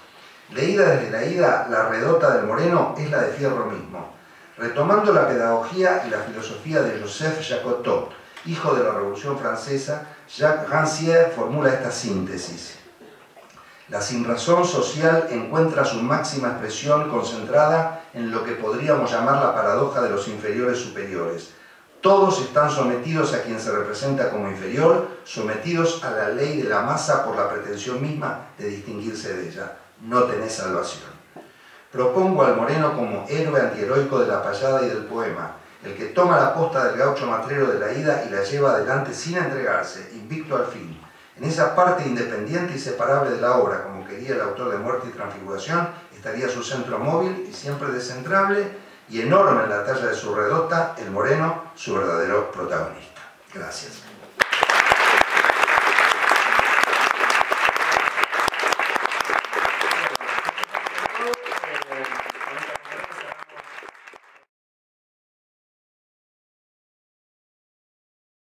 Leída desde la ida, la redota del Moreno es la de Fierro mismo. Retomando la pedagogía y la filosofía de Joseph Jacotot, hijo de la Revolución Francesa, Jacques Rancière formula esta síntesis. La sinrazón social encuentra su máxima expresión concentrada en lo que podríamos llamar la paradoja de los inferiores superiores. Todos están sometidos a quien se representa como inferior, sometidos a la ley de la masa por la pretensión misma de distinguirse de ella. No tenés salvación. Propongo al Moreno como héroe antiheroico de la payada y del poema, el que toma la posta del gaucho matrero de la ida y la lleva adelante sin entregarse, invicto al fin. En esa parte independiente y separable de la obra, como quería el autor de Muerte y Transfiguración, estaría su centro móvil y siempre descentrable, y enorme en la talla de su redota, el Moreno, su verdadero protagonista. Gracias.